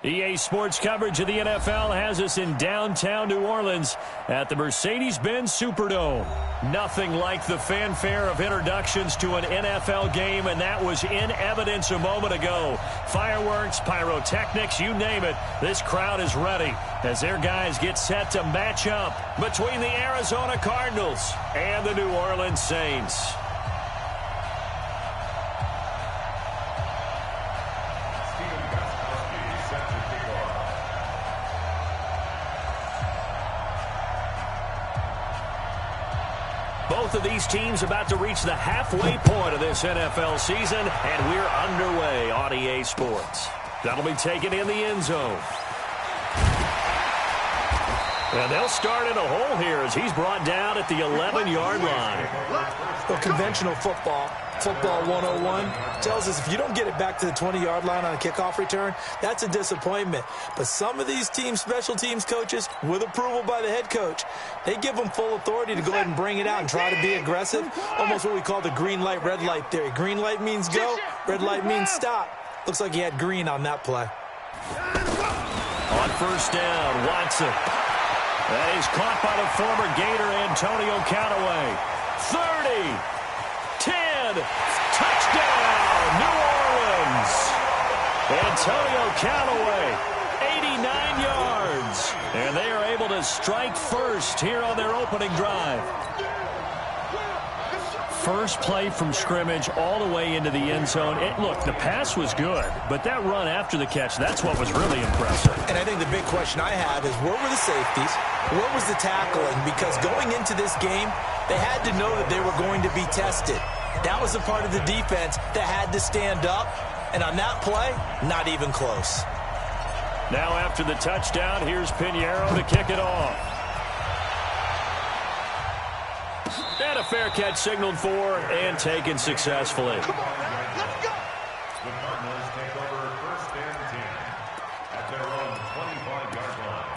EA Sports coverage of the NFL has us in downtown New Orleans at the Mercedes-Benz Superdome. Nothing like the fanfare of introductions to an NFL game, and that was in evidence a moment ago. Fireworks, pyrotechnics, you name it. This crowd is ready as their guys get set to match up between the Arizona Cardinals and the New Orleans Saints. Both of these teams about to reach the halfway point of this NFL season, and we're underway on EA Sports. That'll be taken in the end zone. And they'll start in a hole here as he's brought down at the 11-yard line. Well, conventional football 101, tells us if you don't get it back to the 20-yard line on a kickoff return, that's a disappointment. But some of these teams, special teams coaches, with approval by the head coach, they give them full authority to go ahead and bring it out and try to be aggressive. Almost what we call the green light, red light theory. Green light means go, red light means stop. Looks like he had green on that play. On first down, Watson. That is caught by the former Gator Antonio Callaway. 30, 10, touchdown, New Orleans. Antonio Callaway, 89 yards. And they are able to strike first here on their opening drive. First play from scrimmage all the way into the end zone. Look, the pass was good, but that run after the catch, that's what was really impressive. And I think the big question I have is, where were the safeties? Where was the tackling? Because going into this game, they had to know that they were going to be tested. That was a part of the defense that had to stand up. And on that play, not even close. Now after the touchdown, here's Pinheiro to kick it off. And a fair catch signaled for and taken successfully. Come on, let's go. The Cardinals take over first and 10 at their own 25-yard line.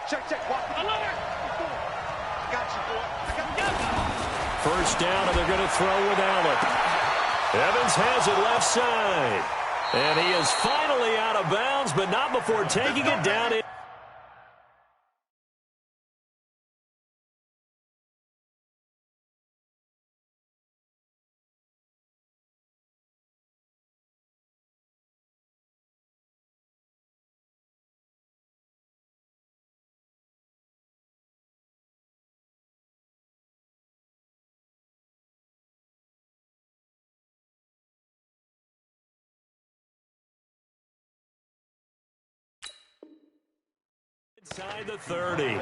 Check. First down, and they're going to throw with Allen. Evans has it left side. And he is finally out of bounds, but not before taking it down. Inside the 30. A gain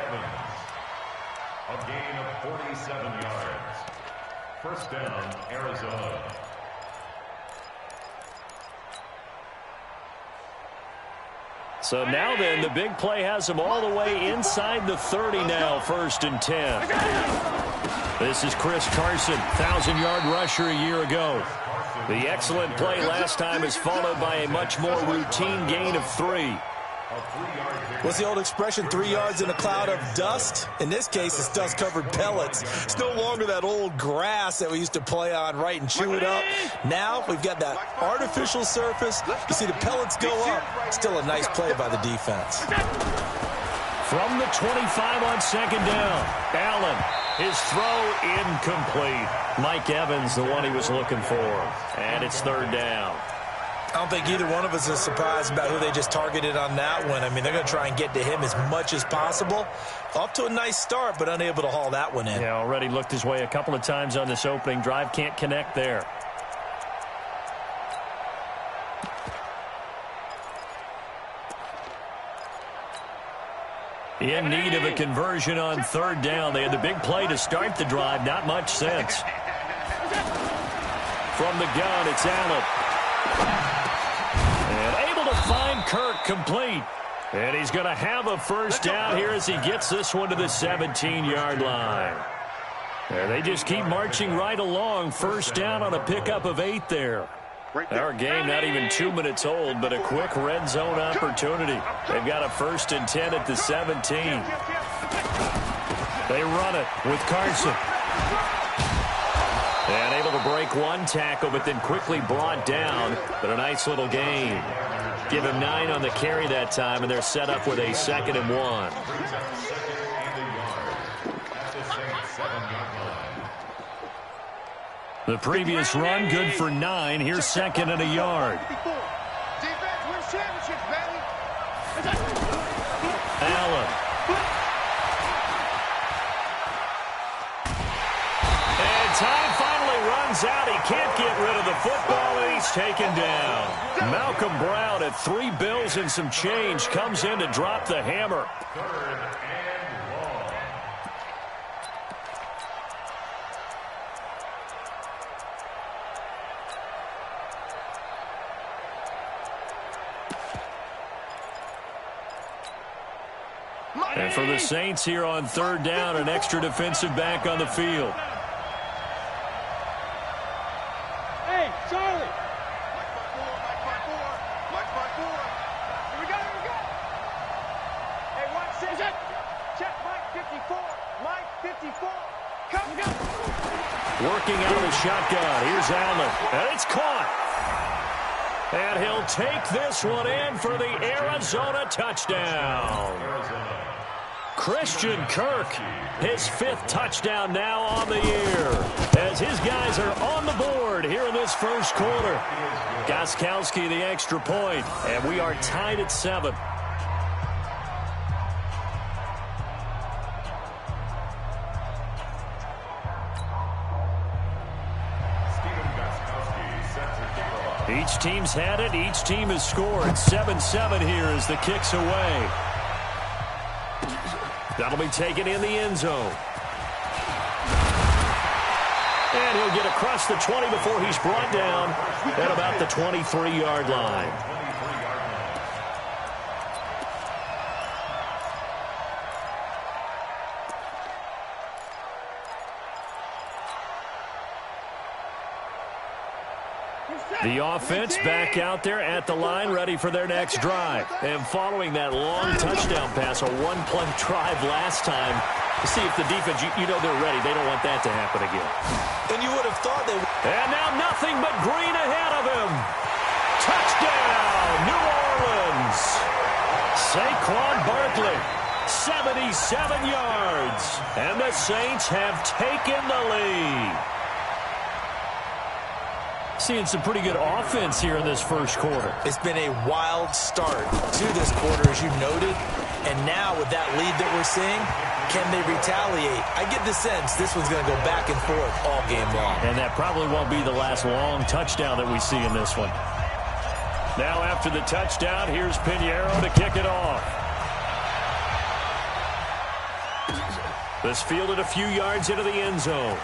of 47 yards. First down, Arizona. So now then, the big play has them all the way inside the 30 now, first and 10. This is Chris Carson, 1,000-yard rusher a year ago. The excellent play last time is followed by a much more routine gain of 3. What's the old expression, 3 yards in a cloud of dust? In this case, it's dust-covered pellets. It's no longer that old grass that we used to play on, right, and chew it up. Now we've got that artificial surface. You see the pellets go up. Still a nice play by the defense. From the 25 on second down, Allen, his throw incomplete. Mike Evans, the one he was looking for. And it's third down. I don't think either one of us is surprised about who they just targeted on that one. I mean, they're going to try and get to him as much as possible. Off to a nice start, but unable to haul that one in. Yeah, already looked his way a couple of times on this opening drive. Can't connect there. In need of a conversion on third down. They had the big play to start the drive. Not much sense. From the gun, it's Allen. And able to find Kirk complete. And he's going to have a first down here as he gets this one to the 17-yard line. And they just keep marching right along. First down on a pickup of 8 there. Our game not even 2 minutes old, but a quick red zone opportunity. They've got a 1st and 10 at the 17. They run it with Carson. And able to break one tackle, but then quickly brought down. But a nice little gain. Give him 9 on the carry that time, and they're set up with a 2nd and 1. The previous run, good for 9. Here's 2nd and a yard. Allen. And time finally runs out. He can't get rid of the football, and he's taken down. Malcolm Brown at 3 bills and some change comes in to drop the hammer. And for the Saints here on 3rd down, an extra defensive back on the field. Hey, Charlie. Mike by four. Here we go. Hey, watch this. Check Mike 54. Mike 54. Come, go. Working out of the shotgun. Here's Allen. And it's caught. And he'll take this one in for the Arizona touchdown. Christian Kirk, his 5th touchdown now on the year, as his guys are on the board here in this first quarter. Gostkowski the extra point, and we are tied at 7. Each team's had it. Each team has scored. 7-7 here as the kick's away. That'll be taken in the end zone. And he'll get across the 20 before he's brought down at about the 23-yard line. The offense back out there at the line, ready for their next drive. And following that long touchdown pass, a one-play drive last time, to see if the defense, you know they're ready. They don't want that to happen again. And you would have thought they would. And now nothing but green ahead of him. Touchdown, New Orleans. Saquon Barkley, 77 yards. And the Saints have taken the lead. Seeing some pretty good offense here in this first quarter. It's been a wild start to this quarter, as you noted. And now with that lead that we're seeing, can they retaliate? I get the sense this one's going to go back and forth all game long. And that probably won't be the last long touchdown that we see in this one. Now after the touchdown, here's Pinheiro to kick it off. This fielded a few yards into the end zone.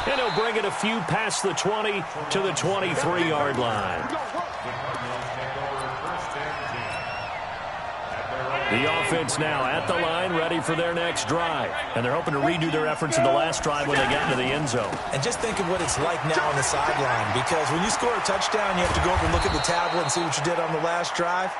And he'll bring it a few past the 20 to the 23-yard line. The offense now at the line, ready for their next drive. And they're hoping to redo their efforts in the last drive when they got into the end zone. And just think of what it's like now on the sideline, because when you score a touchdown, you have to go over and look at the tablet and see what you did on the last drive.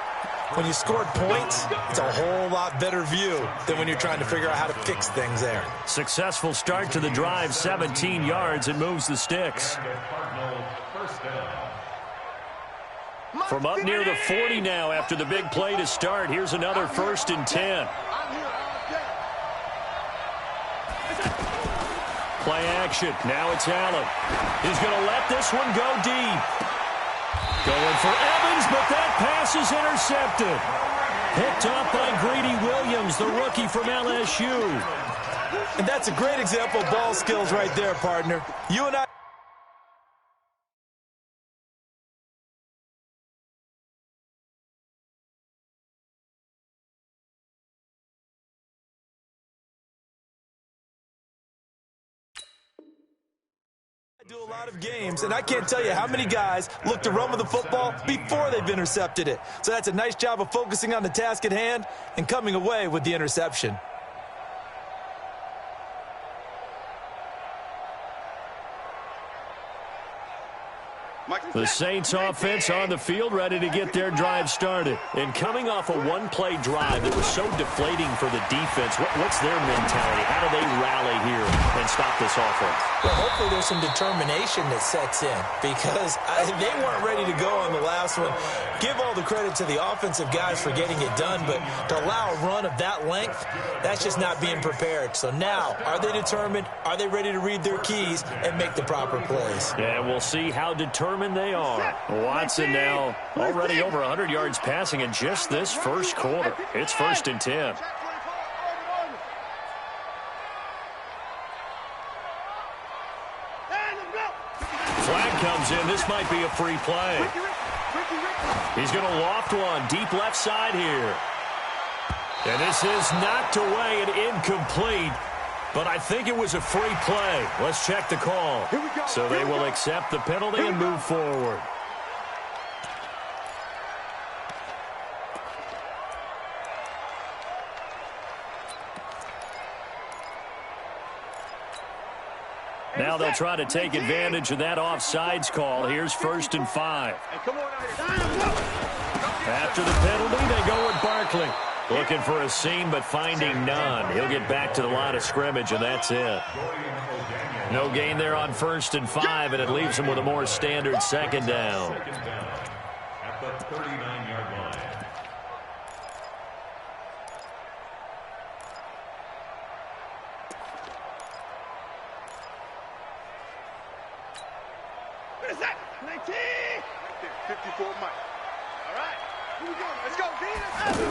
When you scored points, it's a whole lot better view than when you're trying to figure out how to fix things there. Successful start to the drive, 17 yards, and moves the sticks. From up near the 40 now after the big play to start, here's another 1st and 10. Play action. Now it's Allen. He's going to let this one go deep. Going for Evans, but that pass is intercepted. Picked up by Greedy Williams, the rookie from LSU. And that's a great example of ball skills right there, partner. You and I. Do a lot of games, and I can't tell you how many guys look to run with the football before they've intercepted it. So that's a nice job of focusing on the task at hand and coming away with the interception. The Saints offense on the field, ready to get their drive started. And coming off a one-play drive that was so deflating for the defense, what's their mentality? How do they rally here and stop this offense? Well, hopefully there's some determination that sets in because they weren't ready to go on the last one. Give all the credit to the offensive guys for getting it done, but to allow a run of that length, that's just not being prepared. So now, are they determined? Are they ready to read their keys and make the proper plays? Yeah, we'll see how determined they are. Watson now already over 100 yards passing in just this first quarter. It's 1st and 10. Flag comes in. This might be a free play. He's going to loft one deep left side here. And this is knocked away and incomplete. But I think it was a free play. Let's check the call. So they will accept the penalty and move forward. Now they'll try to take advantage of that offsides call. Here's 1st and 5. After the penalty, they go with Barkley. Looking for a seam, but finding none. He'll get back to the line of scrimmage, and that's it. No gain there on 1st and 5, and it leaves him with a more standard 2nd down. At the 39-yard line. What is that? 19! 54 Mike. All right. Here we go. Let's go, D. Let's go.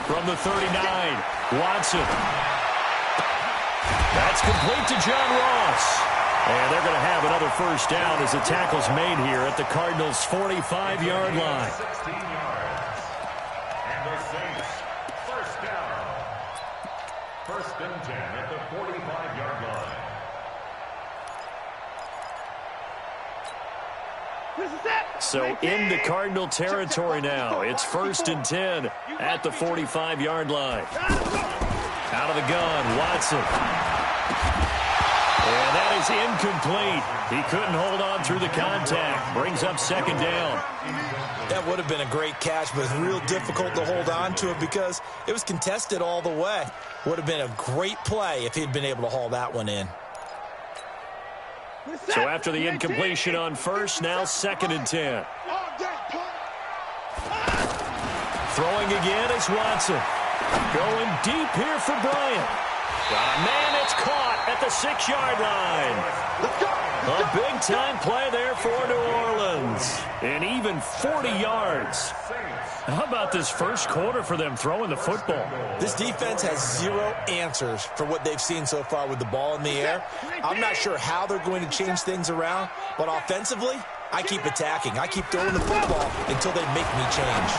From the 39, Watson. That's complete to John Ross. And they're going to have another 1st down as the tackle's made here at the Cardinals' 45-yard line. 16 yards. And the Saints, 1st down. 1st and 10 at the 45-yard line. So into Cardinal territory now. It's 1st and 10 at the 45-yard line. Out of the gun, Watson. And that is incomplete. He couldn't hold on through the contact. Brings up 2nd down. That would have been a great catch, but real difficult to hold on to it because it was contested all the way. Would have been a great play if he'd been able to haul that one in. So after the incompletion on 1st, now 2nd and 10. Throwing again is Watson. Going deep here for Bryant. Got a man, it's caught at the 6-yard line. A big-time play there for New Orleans. And even 40 yards. How about this first quarter for them throwing the football? This defense has zero answers for what they've seen so far with the ball in the air. I'm not sure how they're going to change things around, but offensively, I keep attacking. I keep throwing the football until they make me change.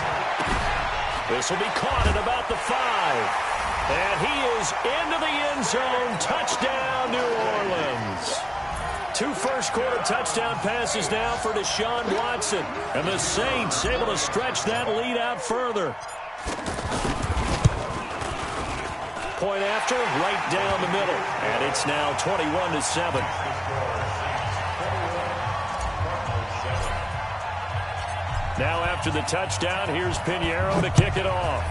This will be caught at about the 5. And he is into the end zone. Touchdown, New Orleans. 2 first-quarter touchdown passes now for Deshaun Watson. And the Saints able to stretch that lead out further. Point after, right down the middle. And it's now 21-7. Now after the touchdown, here's Pinheiro to kick it off.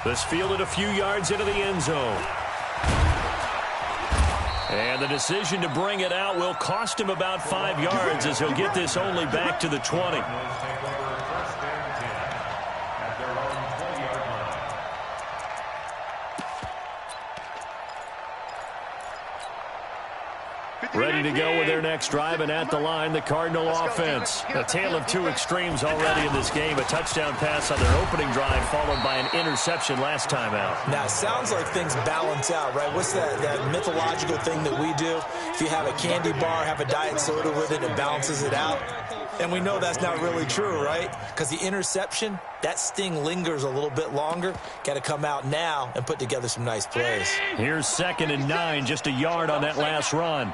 This fielded a few yards into the end zone. And the decision to bring it out will cost him about 5 yards as he'll get this only back to the 20. Ready to go with their next drive, and at the line, the Cardinal offense. A tale of 2 extremes already in this game. A touchdown pass on their opening drive, followed by an interception last time out. Now, it sounds like things balance out, right? What's that mythological thing that we do? If you have a candy bar, have a diet soda with it, it balances it out. And we know that's not really true, right? Because the interception, that sting lingers a little bit longer. Got to come out now and put together some nice plays. Here's 2nd and 9, just a yard on that last run.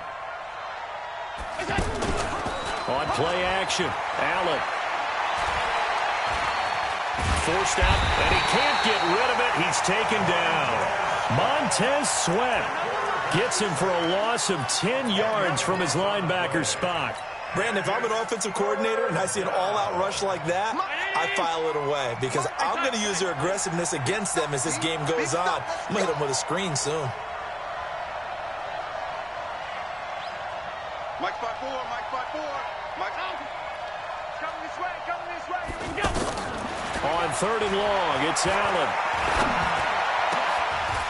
On play action, Allen. Forced out, and he can't get rid of it. He's taken down. Montez Sweat gets him for a loss of 10 yards from his linebacker spot. Brandon, if I'm an offensive coordinator and I see an all-out rush like that, I file it away because I'm going to use their aggressiveness against them as this game goes on. I'm going to hit them with a screen soon. Mike 5-4, Mike 5-4. Mike out. Coming this way, Here we go. On 3rd and long, it's Allen.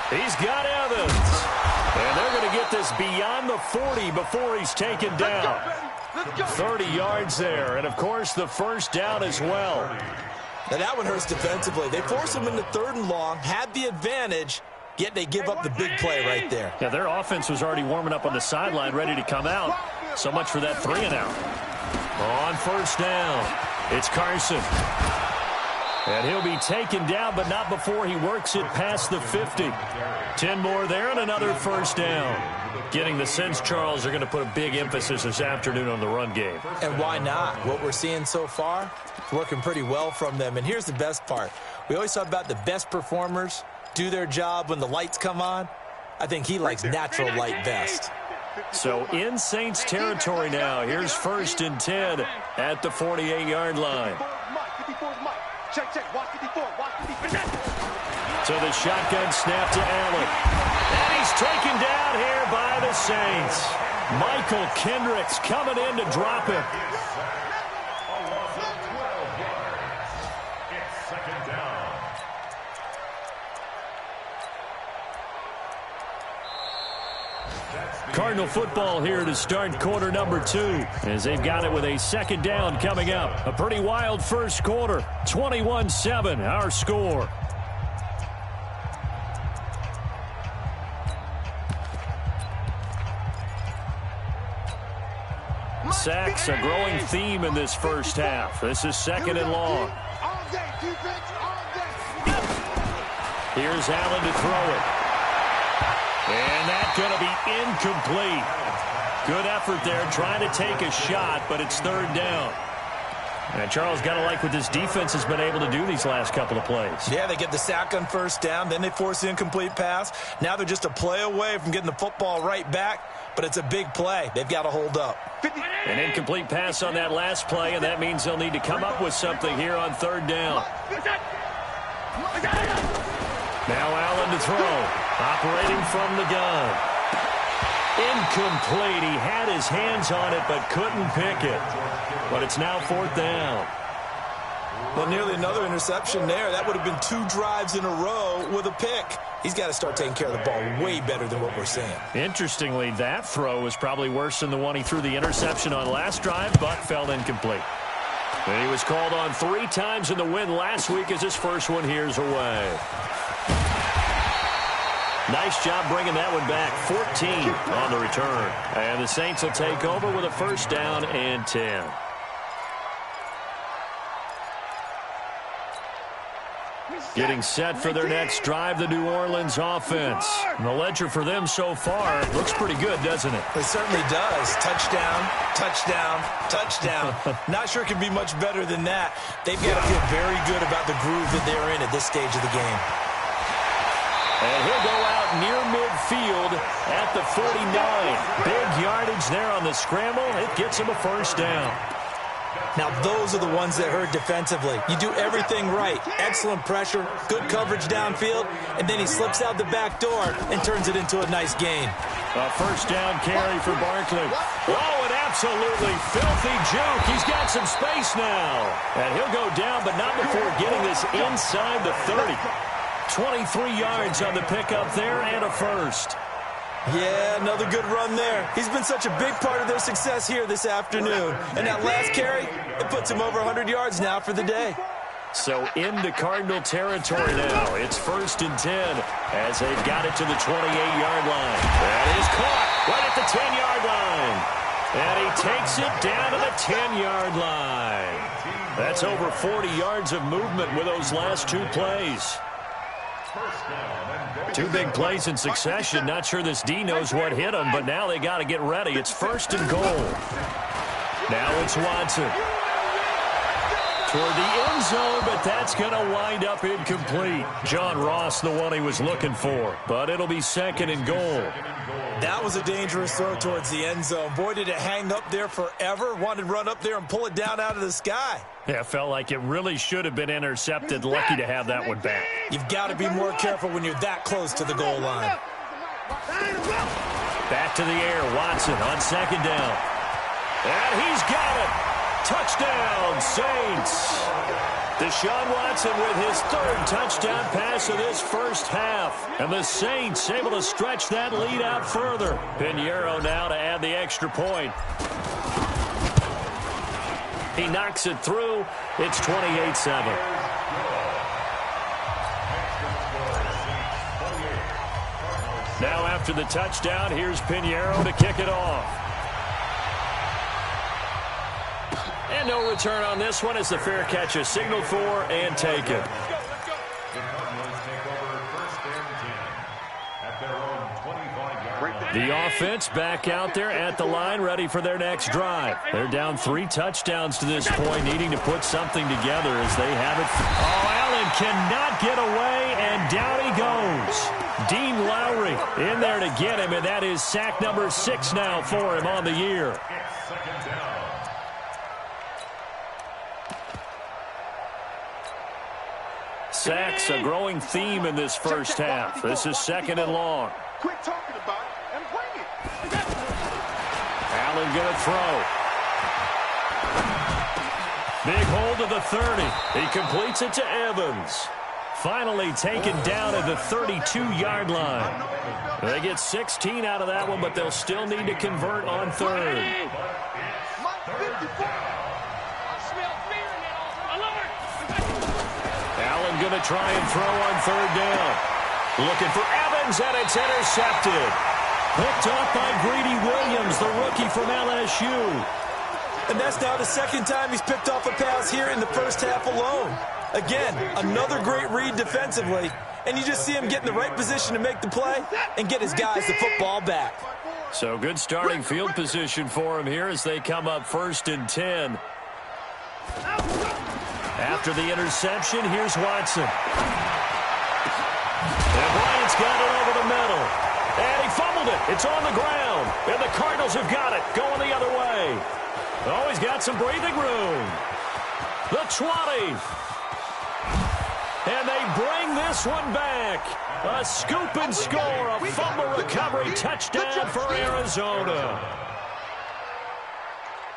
He's got Evans. And they're going to get this beyond the 40 before he's taken down. 30 yards there, and of course the first down as well. Now that one hurts defensively. They force him into 3rd and long, had the advantage, yet they give up the big play right there. Yeah, their offense was already warming up on the sideline, ready to come out. So much for that 3 and out. On 1st down, it's Carson. And he'll be taken down, but not before he works it past the 50. 10 more there and another 1st down. Getting the sense, Charles, are going to put a big emphasis this afternoon on the run game. And why not? What we're seeing so far, working pretty well from them. And here's the best part. We always talk about the best performers do their job when the lights come on. I think he likes natural light best. So in Saints territory now. Here's 1st and 10 at the 48-yard line. Check, watch 54, watch 54. So the shotgun snap to Allen. And he's taken down here by the Saints. Michael Kendricks coming in to drop him. It's 2nd down. Cardinal football here to start quarter number 2 as they've got it with a 2nd down coming up. A pretty wild first quarter. 21-7 our score. Sacks a growing theme in this first half. This is 2nd and long. Here's Allen to throw it. And that's going to be incomplete. Good effort there trying to take a shot, but it's 3rd down. And Charles, got to like what this defense has been able to do these last couple of plays. Yeah, they get the sack on 1st down, then they force the incomplete pass. Now they're just a play away from getting the football right back, but it's a big play. They've got to hold up. An incomplete pass on that last play, and that means they'll need to come up with something here on 3rd down. Now Allen to throw. Operating from the gun. Incomplete. He had his hands on it but couldn't pick it. But it's now 4th down. Well, nearly another interception there. That would have been 2 drives in a row with a pick. He's got to start taking care of the ball way better than what we're seeing. Interestingly, that throw was probably worse than the one he threw the interception on last drive, but fell incomplete. And he was called on 3 times in the win last week as his first one here's away. Nice job bringing that one back. 14 on the return. And the Saints will take over with a 1st down and 10. Getting set for their next drive, the New Orleans offense. And the ledger for them so far looks pretty good, doesn't it? It certainly does. Touchdown, touchdown, touchdown. Not sure it can be much better than that. They've got to feel very good about the groove that they're in at this stage of the game. And he'll go out near midfield at the 49. Big yardage there on the scramble. It gets him a 1st down. Now, those are the ones that hurt defensively. You do everything right. Excellent pressure, good coverage downfield, and then he slips out the back door and turns it into a nice gain. A 1st down carry for Barkley. Oh, an absolutely filthy juke. He's got some space now. And he'll go down, but not before getting this inside the 30. 23 yards on the pickup there and a 1st. Yeah, another good run there. He's been such a big part of their success here this afternoon. And that last carry, it puts him over 100 yards now for the day. So into Cardinal territory now. It's 1st and 10 as they've got it to the 28-yard line. That is caught right at the 10-yard line. And he takes it down to the 10-yard line. That's over 40 yards of movement with those last 2 plays. 2 big plays in succession. Not sure this D knows what hit him, but now they got to get ready. It's 1st and goal. Now it's Watson. toward the end zone, but that's going to wind up incomplete. John Ross, the one he was looking for, but it'll be 2nd and goal. That was a dangerous throw towards the end zone. Boy, did it hang up there forever. Wanted to run up there and pull it down out of the sky. Yeah, felt like it really should have been intercepted. Lucky to have that one back. You've got to be more careful when you're that close to the goal line. Back to the air, Watson on 2nd down. And he's got it. Touchdown, Saints. Deshaun Watson with his 3rd touchdown pass of this first half. And the Saints able to stretch that lead out further. Pinheiro now to add the extra point. He knocks it through. It's 28-7. Now after the touchdown, here's Pinheiro to kick it off. And no return on this one as the fair catch is signaled for and taken. The offense back out there at the line, ready for their next drive. They're down 3 touchdowns to this point, needing to put something together as they have it. Oh, Allen cannot get away, and down he goes. Dean Lowry in there to get him, and that is sack number 6 now for him on the year. Sacks, a growing theme in this first half. This is 2nd and long. Quit talking about it and bring it. Allen going to throw. Big hold to the 30. He completes it to Evans. Finally taken down at the 32-yard line. They get 16 out of that one, but they'll still need to convert on 3rd. Allen going to try and throw on 3rd down. Looking for Evans, and it's intercepted. Picked off by Greedy Williams, the rookie from LSU. And that's now the 2nd time he's picked off a pass here in the first half alone. Again, another great read defensively, and you just see him get in the right position to make the play and get his guys the football back. So good starting field position for him here as they come up 1st and 10. After the interception, here's Watson. And Bryant's got it over the middle. And he fumbled it. It's on the ground. And the Cardinals have got it going the other way. Oh, he's got some breathing room. The 20. And they bring this one back. A scoop and score, a fumble recovery touchdown for Arizona.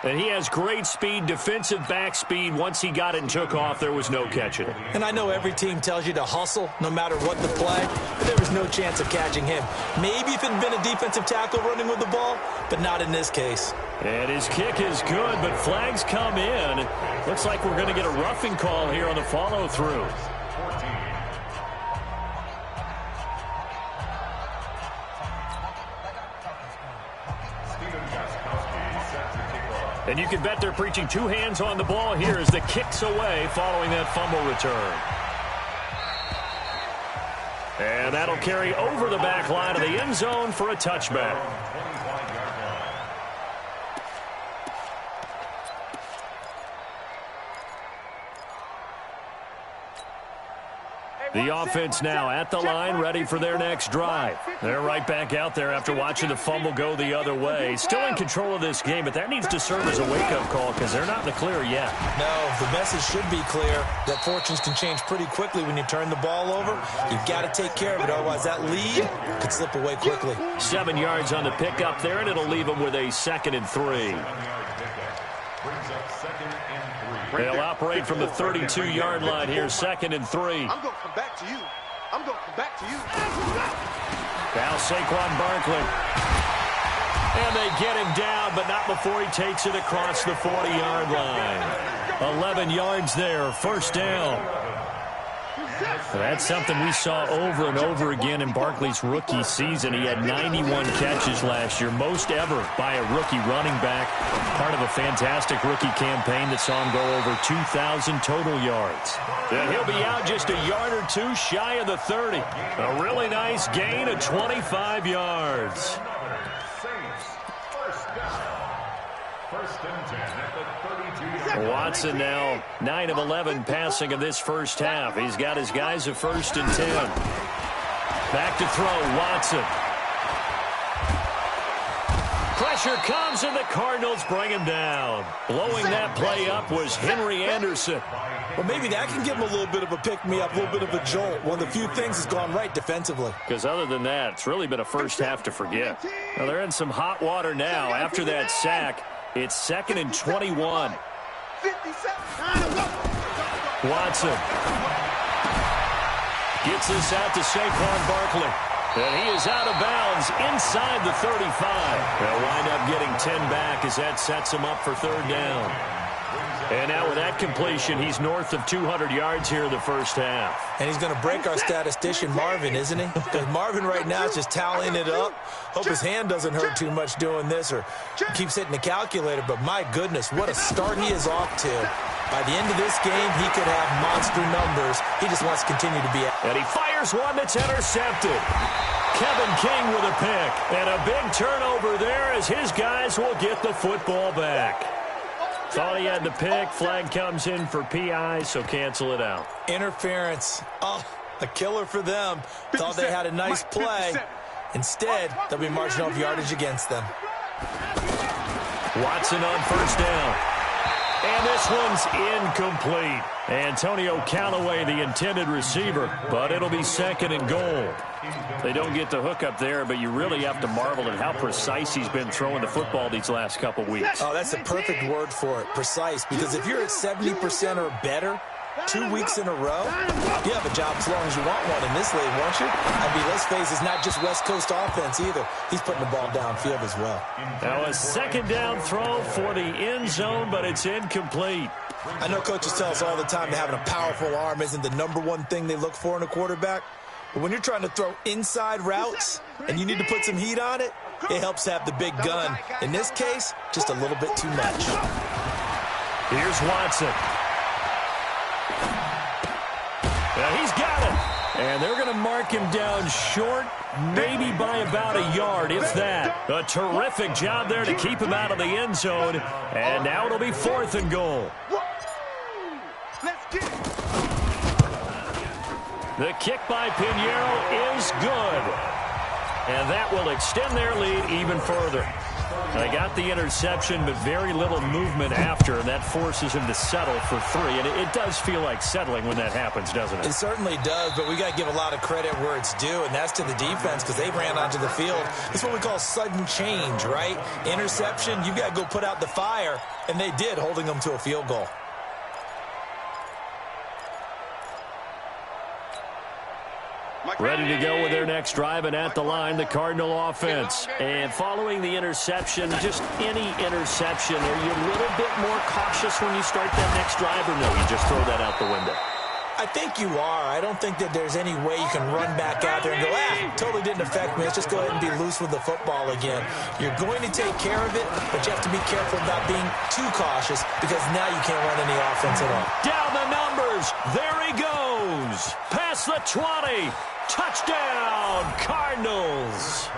And he has great speed, defensive back speed. Once he got it and took off, there was no catching it. And I know every team tells you to hustle no matter what the play, but there was no chance of catching him. Maybe if it had been a defensive tackle running with the ball, but not in this case. And his kick is good, but flags come in. Looks like we're going to get a roughing call here on the follow-through. And you can bet they're preaching 2 hands on the ball here as the kick's away following that fumble return. And that'll carry over the back line of the end zone for a touchback. The offense now at the line, ready for their next drive. They're right back out there after watching the fumble go the other way. Still in control of this game, but that needs to serve as a wake-up call because they're not in the clear yet. No, the message should be clear that fortunes can change pretty quickly when you turn the ball over. You've got to take care of it, otherwise that lead could slip away quickly. 7 yards on the pickup there, and it'll leave them with a 2nd and 3. They'll operate from the 32-yard line here, 2nd and 3. I'm going to come back to you. I'm going to come back to you. Now Saquon Barkley. And they get him down, but not before he takes it across the 40-yard line. 11 yards there, 1st down. That's something we saw over and over again in Barkley's rookie season. He had 91 catches last year, most ever by a rookie running back. Part of a fantastic rookie campaign that saw him go over 2,000 total yards. And he'll be out just a yard or 2 shy of the 30. A really nice gain of 25 yards. First and 10 at the 32-yard line. Watson now 9 of 11 passing in this first half. He's got his guys at first and 10. Back to throw, Watson. Pressure comes, and the Cardinals bring him down. Blowing that play up was Henry Anderson. Well, maybe that can give him a little bit of a pick-me-up, a little bit of a jolt. One of the few things has gone right defensively. Because other than that, it's really been a first half to forget. Now, they're in some hot water now. After that sack, it's 2nd and 21. Watson gets this out to Saquon Barkley. And he is out of bounds inside the 35. They'll wind up getting 10 back as that sets him up for third down. And now with that completion, he's north of 200 yards here in the first half. And he's going to break our statistician Marvin, isn't he? Because Marvin right now is just tallying it up. Hope his hand doesn't hurt too much doing this or keeps hitting the calculator. But my goodness, what a start he is off to. By the end of this game, he could have monster numbers. He just wants to continue to be at. And he fires one that's intercepted. Kevin King with a pick. And a big turnover there as his guys will get the football back. Thought he had the pick. Flag comes in for PI, so cancel it out. Interference. Oh, a killer for them. Thought they had a nice play. Instead, they'll be marching off yardage against them. Watson on first down. And this one's incomplete. Antonio Callaway, the intended receiver, but it'll be 2nd and goal. They don't get the hook up there, but you really have to marvel at how precise he's been throwing the football these last couple weeks. Oh, that's the perfect word for it, precise, because if you're at 70% or better 2 weeks in a row, you have a job as long as you want one in this league, won't you? I mean, let's face it, it's not just West Coast offense either. He's putting the ball downfield as well. Now a 2nd down throw for the end zone, but it's incomplete. I know coaches tell us all the time that having a powerful arm isn't the #1 thing they look for in a quarterback. But when you're trying to throw inside routes and you need to put some heat on it, it helps have the big gun. In this case, just a little bit too much. Here's Watson. Yeah, he's got it. And they're going to mark him down short, maybe by about a yard, if that. A terrific job there to keep him out of the end zone. And now it'll be 4th and goal. The kick by Pinheiro is good. And that will extend their lead even further. They got the interception, but very little movement after, and that forces him to settle for 3. And it does feel like settling when that happens, doesn't it? It certainly does, but we got to give a lot of credit where it's due, and that's to the defense because they ran onto the field. It's what we call sudden change, right? Interception, you got to go put out the fire, and they did, holding them to a field goal. Ready to go with their next drive, and at the line, the Cardinal offense. And following the interception, just any interception, are you a little bit more cautious when you start that next drive, or no, you just throw that out the window? I think you are. I don't think that there's any way you can run back out there and go, totally didn't affect me. Let's just go ahead and be loose with the football again. You're going to take care of it, but you have to be careful about being too cautious because now you can't run any offense at all. Down the numbers. There he goes. Past the 20. Touchdown, Cardinals.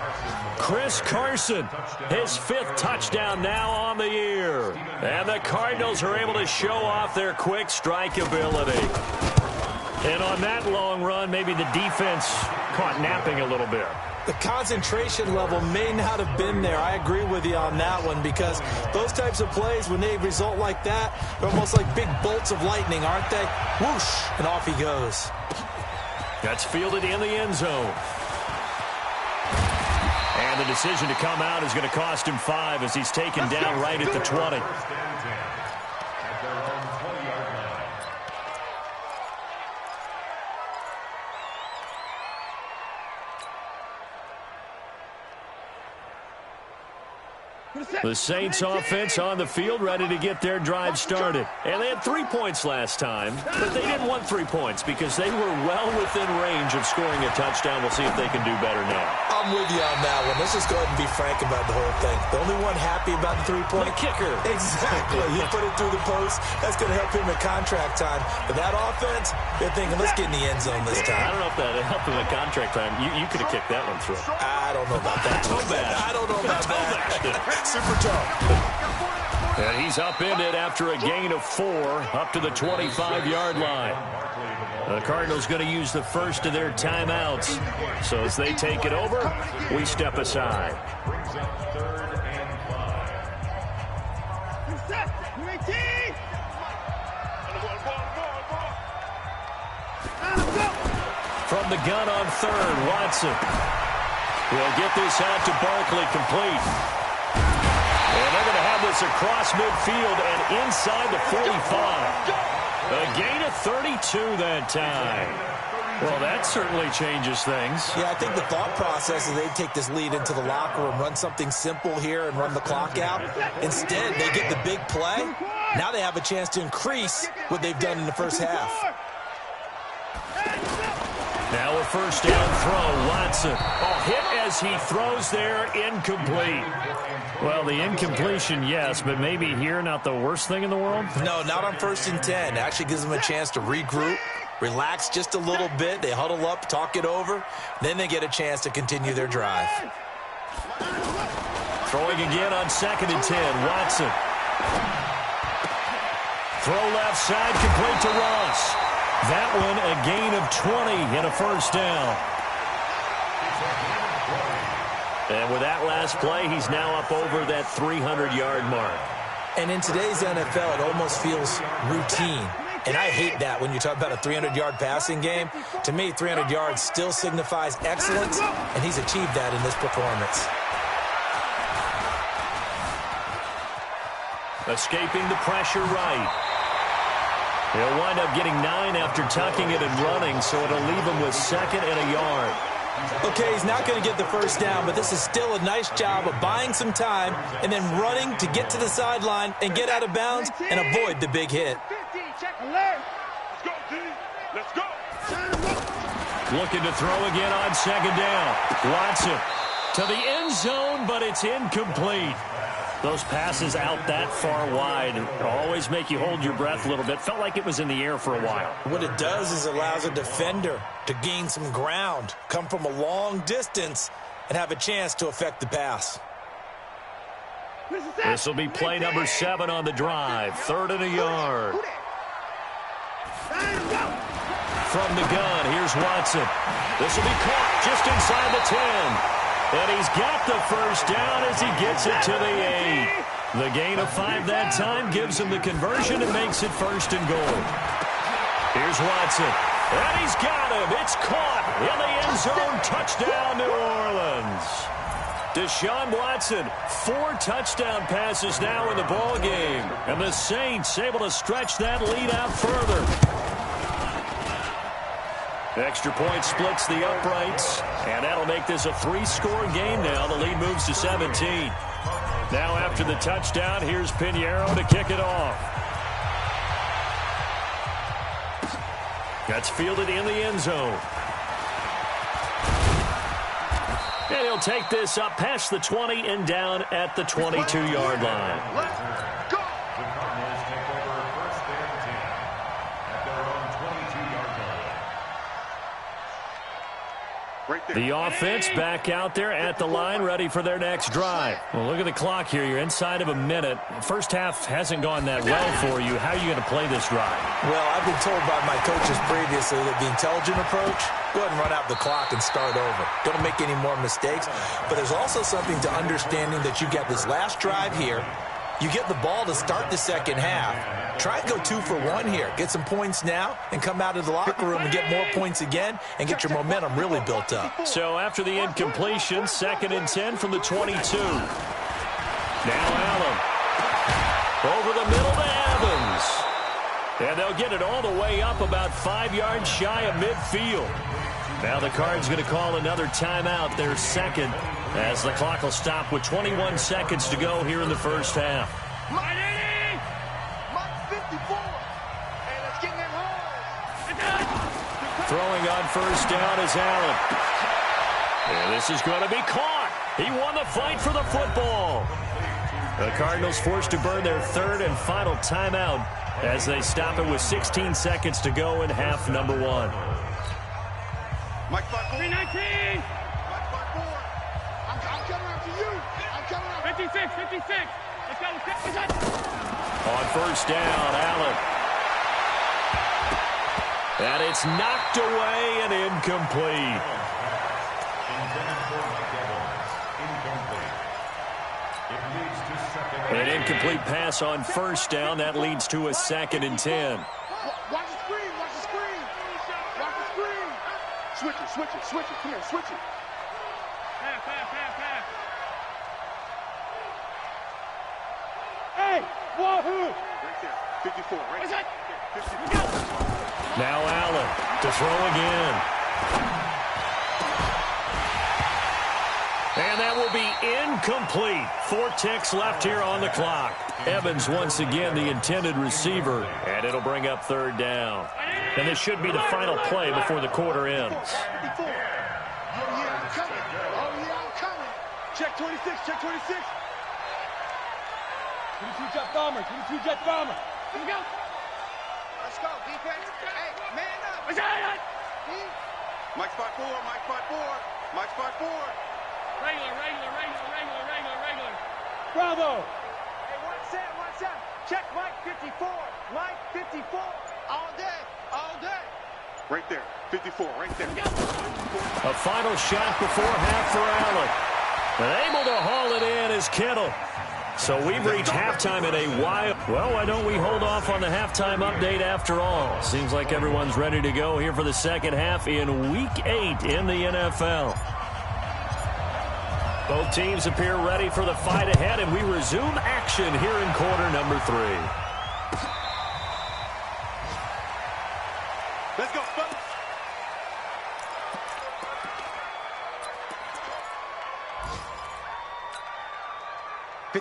Chris Carson, his 5th touchdown now on the year. And the Cardinals are able to show off their quick strike ability. And on that long run, maybe the defense caught napping a little bit. The concentration level may not have been there. I agree with you on that one because those types of plays, when they result like that, they're almost like big bolts of lightning, aren't they? Whoosh, and off he goes. That's fielded in the end zone. And the decision to come out is going to cost him 5 as he's taken down right at the 20. The Saints offense on the field, ready to get their drive started. And they had 3 points last time, but they didn't want 3 points because they were well within range of scoring a touchdown. We'll see if they can do better now. I'm with you on that one. Let's just go ahead and be frank about the whole thing. The only one happy about the 3-point? The kicker. Exactly. He put it through the post. That's going to help him at contract time. But that offense, they're thinking, let's get in the end zone this time. I don't know if that helped him at contract time. You could have kicked that one through. I don't know about that. Toe bash. I don't know about that. Toe bash. Super tough. And he's upended after a gain of 4 up to the 25-yard line. The Cardinals going to use the first of their timeouts. So as they take it over, we step aside. Brings up 3rd and 5. From the gun on 3rd, Watson will get this out to Barkley, complete. And they're going to have this across midfield and inside the 45. A gain of 32 that time. Well, that certainly changes things. Yeah, I think the thought process is they take this lead into the locker room, run something simple here and run the clock out. Instead, they get the big play. Now they have a chance to increase what they've done in the first half. Now a first down throw, Watson. Oh, hit as he throws there, incomplete. Well, the incompletion, yes, but maybe here not the worst thing in the world? No, not on 1st and 10. It actually gives them a chance to regroup, relax just a little bit. They huddle up, talk it over. Then they get a chance to continue their drive. Throwing again on 2nd and 10, Watson. Throw left side, complete to Ross. That one a gain of 20 and a first down. And with that last play, he's now up over that 300-yard mark. And in today's NFL, it almost feels routine. And I hate that when you talk about a 300-yard passing game. To me, 300 yards still signifies excellence, and he's achieved that in this performance. Escaping the pressure right. He'll wind up getting 9 after tucking it and running, so it'll leave him with 2nd and a yard. Okay, he's not going to get the first down, but this is still a nice job of buying some time and then running to get to the sideline and get out of bounds and avoid the big hit. Let's go. Looking to throw again on 2nd down. Watson to the end zone, but it's incomplete. Those passes out that far wide always make you hold your breath a little bit. Felt like it was in the air for a while. What it does is allows a defender to gain some ground, come from a long distance, and have a chance to affect the pass. This will be play number 7 on the drive. 3rd and a yard. From the gun, here's Watson. This will be caught just inside the 10. And he's got the first down as he gets it to the 8. The gain of 5 that time gives him the conversion and makes it 1st and goal. Here's Watson. And he's got him. It's caught in the end zone. Touchdown, New Orleans. Deshaun Watson, 4 touchdown passes now in the ball game. And the Saints able to stretch that lead out further. Extra point splits the uprights, and that'll make this a 3-score game now. The lead moves to 17. Now after the touchdown, here's Pinheiro to kick it off. That's fielded in the end zone. And he'll take this up past the 20 and down at the 22-yard line. Let's go. The Cardinals take over 1st and 10 at their own 22-yard line. Right there. The offense back out there at the line, ready for their next drive. Well, look at the clock here. You're inside of a minute. First half hasn't gone that well for you. How are you going to play this drive? Well, I've been told by my coaches previously that the intelligent approach, go ahead and run out the clock and start over. Don't make any more mistakes. But there's also something to understanding that you got this last drive here. You get the ball to start the second half. Try and go 2 for 1 here. Get some points now and come out of the locker room and get more points again and get your momentum really built up. So after the incompletion, 2nd and 10 from the 22. Now Allen. Over the middle to Evans. And they'll get it all the way up about 5 yards shy of midfield. Now the Cards going to call another timeout, their 2nd, as the clock will stop with 21 seconds to go here in the first half. Mike 54. Hey, let's get them home. Throwing on first down is Allen. And this is going to be caught. He won the fight for the football. The Cardinals forced to burn their 3rd and final timeout as they stop it with 16 seconds to go in half number 1. Mike 54. 319. Mike 54. I'm coming out to you. I'm coming out. 56. Let's go. first down. Allen. And it's knocked away and incomplete. An incomplete pass on first down. That leads to a 2nd and 10. Watch the screen, watch the screen. Watch the screen. Switch it, switch it, switch it. Come here, switch it. Pass. Hey, wahoo! Right there, 54, right there. 54. Now Allen to throw again. And that will be incomplete. 4 ticks left here on the clock. Evans once again the intended receiver, and it'll bring up 3rd down. And this should be the final play before the quarter ends. Oh, yeah, I'm coming. Oh, yeah, I'm coming. Check 26, check 26. 22 jet bomber, 22 jet bomber. Here we go. Let's go, defense. Hey, man up. Mike spot 4, Mike spot 4, Mike spot 4. Regular. Bravo. Hey, watch that. Check Mike 54. Mike 54. All day. Right there. 54, right there. A final shot before half for Allen. And able to haul it in is Kittle. So we've reached halftime in a while. Well, why don't we hold off on the halftime update after all? Seems like everyone's ready to go here for the second half in Week 8 in the NFL. Both teams appear ready for the fight ahead, and we resume action here in quarter number 3. Let's go, fellas.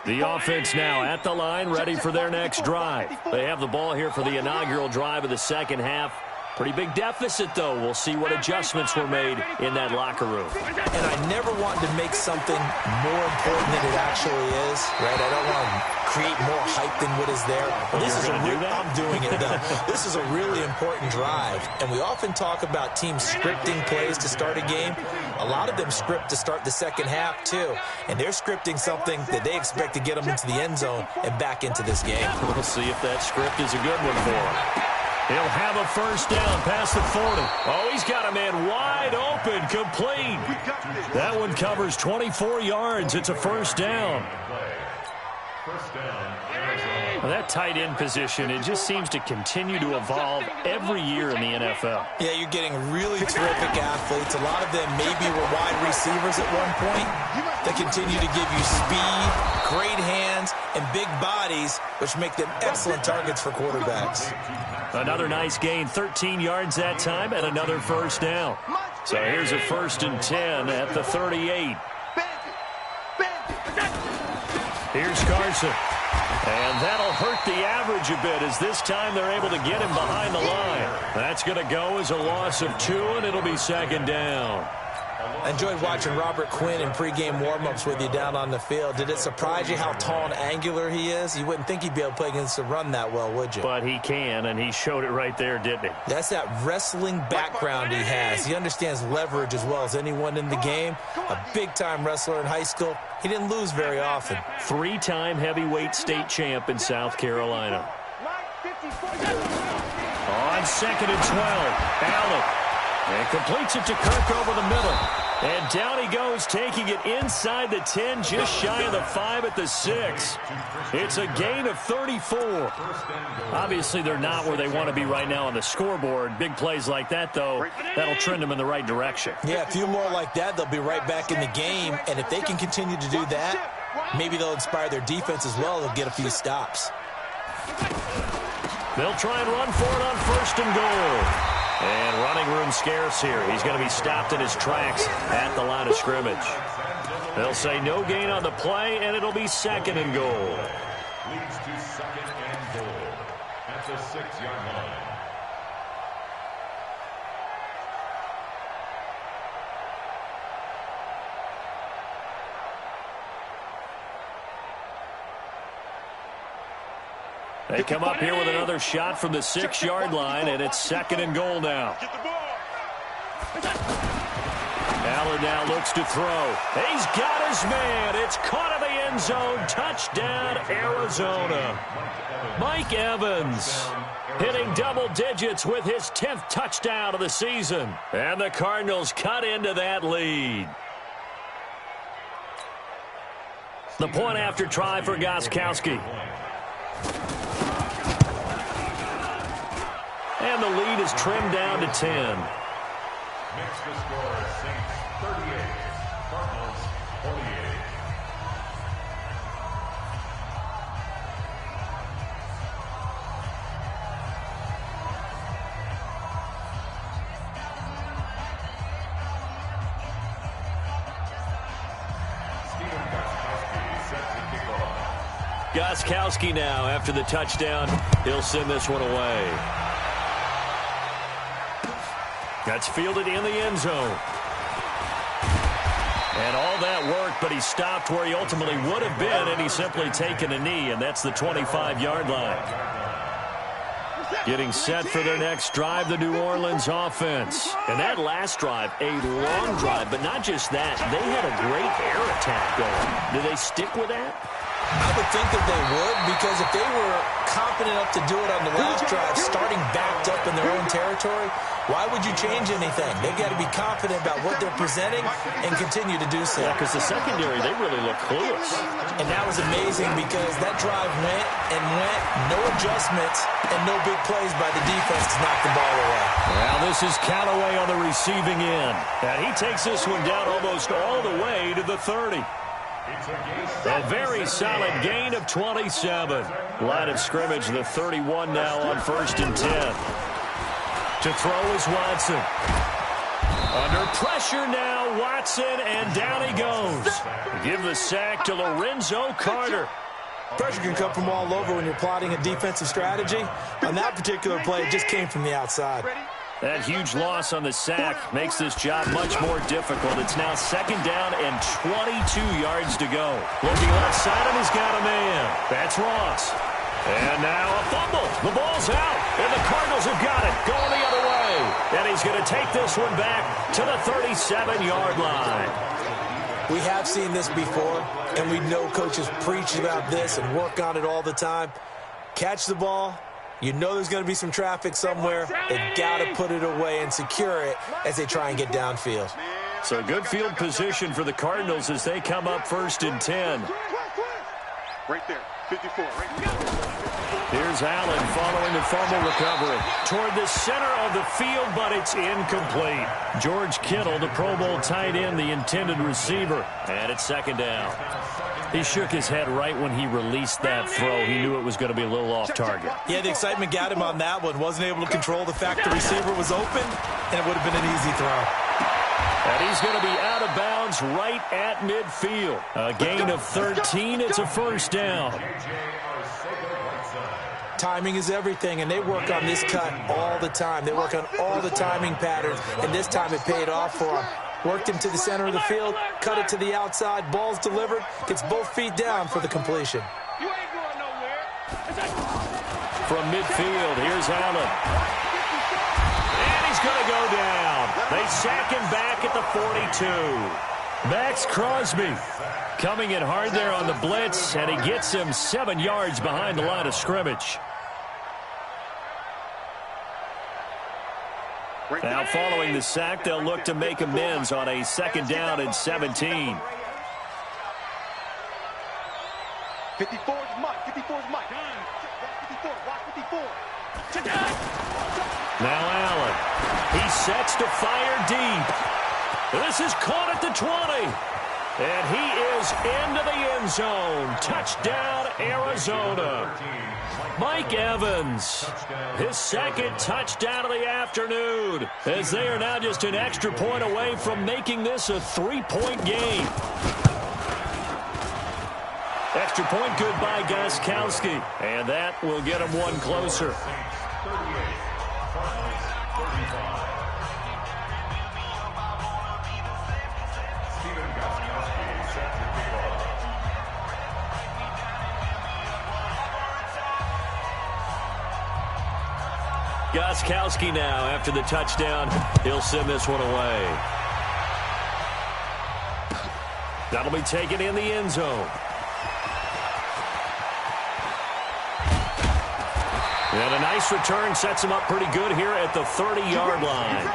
The offense now at the line, ready for their next drive. They have the ball here for the inaugural drive of the second half. Pretty big deficit, though. We'll see what adjustments were made in that locker room. And I never want to make something more important than it actually is, right? I don't want to create more hype than what is there. But this is I'm doing it, though. This is a really important drive. And we often talk about teams scripting plays to start a game. A lot of them script to start the second half, too. And they're scripting something that they expect to get them into the end zone and back into this game. We'll see if that script is a good one for them. He'll have a first down past the 40. Oh, he's got a man wide open, complete. That one covers 24 yards. It's a first down. Well, that tight end position, it just seems to continue to evolve every year in the NFL. Yeah, you're getting really terrific athletes. A lot of them maybe were wide receivers at one point. They continue to give you speed, great hands, and big bodies, which make them excellent targets for quarterbacks. Another nice gain, 13 yards that time, and another first down. So here's a 1st and 10 at the 38. Here's Carson. And that'll hurt the average a bit as this time they're able to get him behind the line. That's going to go as a loss of 2, and it'll be 2nd down. I enjoyed watching Robert Quinn in pregame warm-ups with you down on the field. Did it surprise you how tall and angular he is? You wouldn't think he'd be able to play against the run that well, would you? But he can, and he showed it right there, didn't he? That's that wrestling background he has. He understands leverage as well as anyone in the game. A big-time wrestler in high school. He didn't lose very often. 3-time heavyweight state champ in South Carolina. On 2nd and 12, Allen. And completes it to Kirk over the middle. And down he goes, taking it inside the 10, just shy of the 5 at the 6. It's a gain of 34. Obviously, they're not where they want to be right now on the scoreboard. Big plays like that, though, that'll trend them in the right direction. Yeah, a few more like that, they'll be right back in the game. And if they can continue to do that, maybe they'll inspire their defense as well. They'll get a few stops. They'll try and run for it on 1st and goal. And running room scarce here. He's going to be stopped in his tracks at the line of scrimmage. They'll say no gain on the play, and it'll be 2nd and goal. Leads to 2nd and goal at the 6-yard line. They come up here with another shot from the 6-yard line, and it's 2nd and goal now. Allen now looks to throw. He's got his man. It's caught in the end zone. Touchdown, Arizona. Mike Evans hitting double digits with his 10th touchdown of the season. And the Cardinals cut into that lead. The point after try for Gostkowski. And the lead is trimmed down to 10. Makes the score Saints 38, Cardinals 48. Gostkowski now after the touchdown. He'll send this one away. That's fielded in the end zone. And all that work, but he stopped where he ultimately would have been, and he's simply taken a knee, and that's the 25-yard line. Getting set for their next drive, the New Orleans offense. And that last drive, a long drive, but not just that. They had a great air attack going. Do they stick with that? I would think that they would, because if they were confident enough to do it on the last drive, starting backed up in their own territory, why would you change anything? They've got to be confident about what they're presenting and continue to do so. Yeah, because the secondary, they really look clueless. And that was amazing because that drive went and went, no adjustments and no big plays by the defense to knock the ball away. Now this is Callaway on the receiving end. And he takes this one down almost all the way to the 30. A very solid gain of 27. Line of scrimmage, the 31 now on 1st and 10. To throw is Watson. Under pressure now, Watson, and down he goes. Give the sack to Lorenzo Carter. Pressure can come from all over when you're plotting a defensive strategy. On that particular play, it just came from the outside. That huge loss on the sack makes this job much more difficult. It's now 2nd down and 22 yards to go. Looking left side, and he's got a man. That's Ross. And now a fumble. The ball's out, and the Cardinals have got it. Going the other way. And he's going to take this one back to the 37-yard line. We have seen this before, and we know coaches preach about this and work on it all the time. Catch the ball. You know there's going to be some traffic somewhere. They've got to put it away and secure it as they try and get downfield. So good field position for the Cardinals as they come up 1st and 10. Right there, 54, right there. Here's Allen following the fumble recovery. Toward the center of the field, but it's incomplete. George Kittle, the Pro Bowl tight end, the intended receiver. And it's 2nd down. He shook his head right when he released that throw. He knew it was going to be a little off target. Yeah, the excitement got him on that one. Wasn't able to control the fact the receiver was open, and it would have been an easy throw. And he's going to be out of bounds right at midfield. A gain of 13. It's a 1st down. Timing is everything, and they work on this cut all the time. They work on all the timing patterns, and this time it paid off for them. Worked him to the center of the field, cut it to the outside, ball's delivered, gets both feet down for the completion. You ain't going nowhere. From midfield, here's Allen. And he's going to go down. They sack him back at the 42. Max Crosby coming in hard there on the blitz, and he gets him 7 yards behind the line of scrimmage. Now following the sack, they'll look to make amends on a 2nd down and 17. 54 is Mike. 54 is Mike. 54. Watch 54. Now Allen. He sets to fire deep. This is caught at the 20. And he is into the end zone. Touchdown, Arizona. Mike Evans, his 2nd touchdown of the afternoon, as they are now just an extra point away from making this a 3-point game. Extra point good by Gostkowski, and that will get him one closer. Gostkowski now after the touchdown. He'll send this one away. That'll be taken in the end zone. And a nice return sets him up pretty good here at the 30-yard line.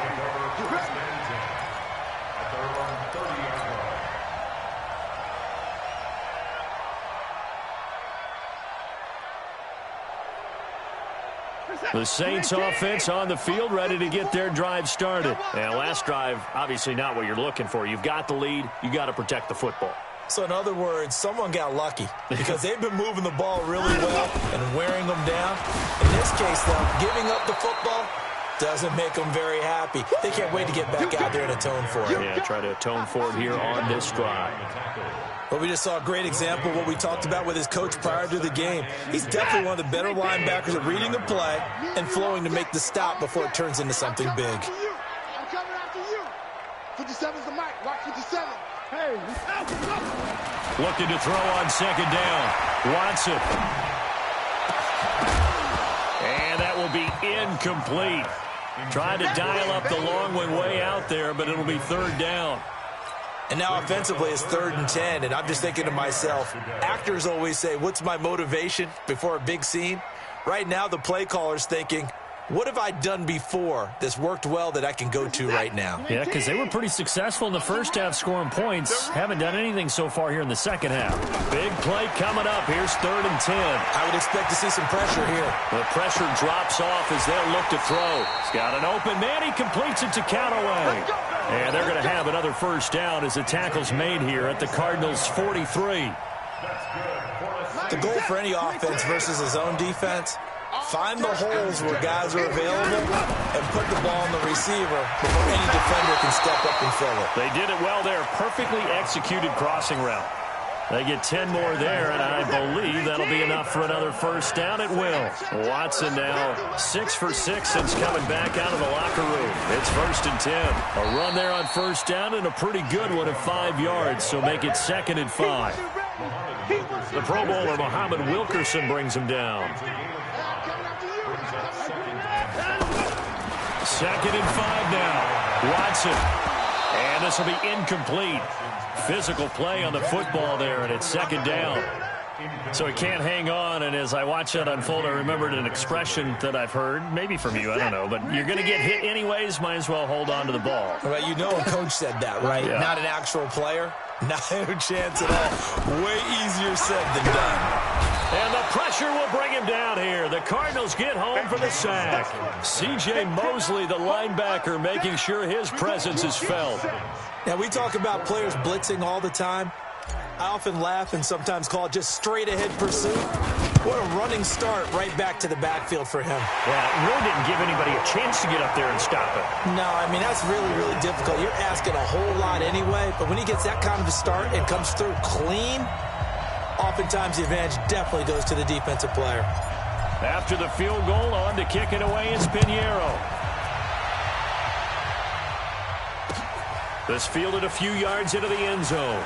The Saints offense on the field, ready to get their drive started. And last drive, obviously not what you're looking for. You've got the lead. You got to protect the football. So in other words, someone got lucky because they've been moving the ball really well and wearing them down. In this case, though, giving up the football doesn't make them very happy. They can't wait to get back out there and atone for it. Yeah, try to atone for it here on this drive. Well, we just saw a great example of what we talked about with his coach prior to the game. He's definitely one of the better linebackers at reading the play and flowing to make the stop before it turns into something big. I'm coming after you. 57's the mic. Watch 57. Hey. Looking to throw on second down. Watson. And that will be incomplete. Trying to dial up the long one way out there, but it'll be third down. And now offensively it's 3rd and 10, and I'm just thinking to myself, actors always say, what's my motivation before a big scene? Right now the play caller's thinking, what have I done before that's worked well that I can go to right now? Yeah, because they were pretty successful in the first half scoring points. Haven't done anything so far here in the second half. Big play coming up. Here's 3rd and 10. I would expect to see some pressure here. The pressure drops off as they'll look to throw. He's got an open man. He completes it to Callaway. And they're going to have another first down as the tackle's made here at the Cardinals' 43. The goal for any offense versus his own defense, find the holes where guys are available and put the ball on the receiver before any defender can step up and fill it. They did it well there. Perfectly executed crossing route. They get 10 more there, and I believe that'll be enough for another first down. It will. Watson now 6 for 6 since coming back out of the locker room. It's 1st and 10. A run there on first down and a pretty good one at 5 yards, so make it 2nd and 5. The Pro Bowler Muhammad Wilkerson brings him down. 2nd and 5 now. Watson. And this will be incomplete. Physical play on the football there, and it's 2nd down. So he can't hang on, and as I watch that unfold, I remembered an expression that I've heard, maybe from you, I don't know, but you're going to get hit anyways, might as well hold on to the ball. Right, you know a coach said that, right? Yeah. Not an actual player. No chance at all. Way easier said than done. And the pressure will bring him down here. The Cardinals get home for the sack. C.J. Mosley, the linebacker, making sure his presence is felt. Now, we talk about players blitzing all the time. I often laugh and sometimes call it just straight-ahead pursuit. What a running start right back to the backfield for him. Yeah, it really didn't give anybody a chance to get up there and stop it. No, I mean, that's really, really difficult. You're asking a whole lot anyway, but when he gets that kind of a start and comes through clean, oftentimes the advantage definitely goes to the defensive player. After the field goal, on to kick it away is Pinheiro. This fielded a few yards into the end zone.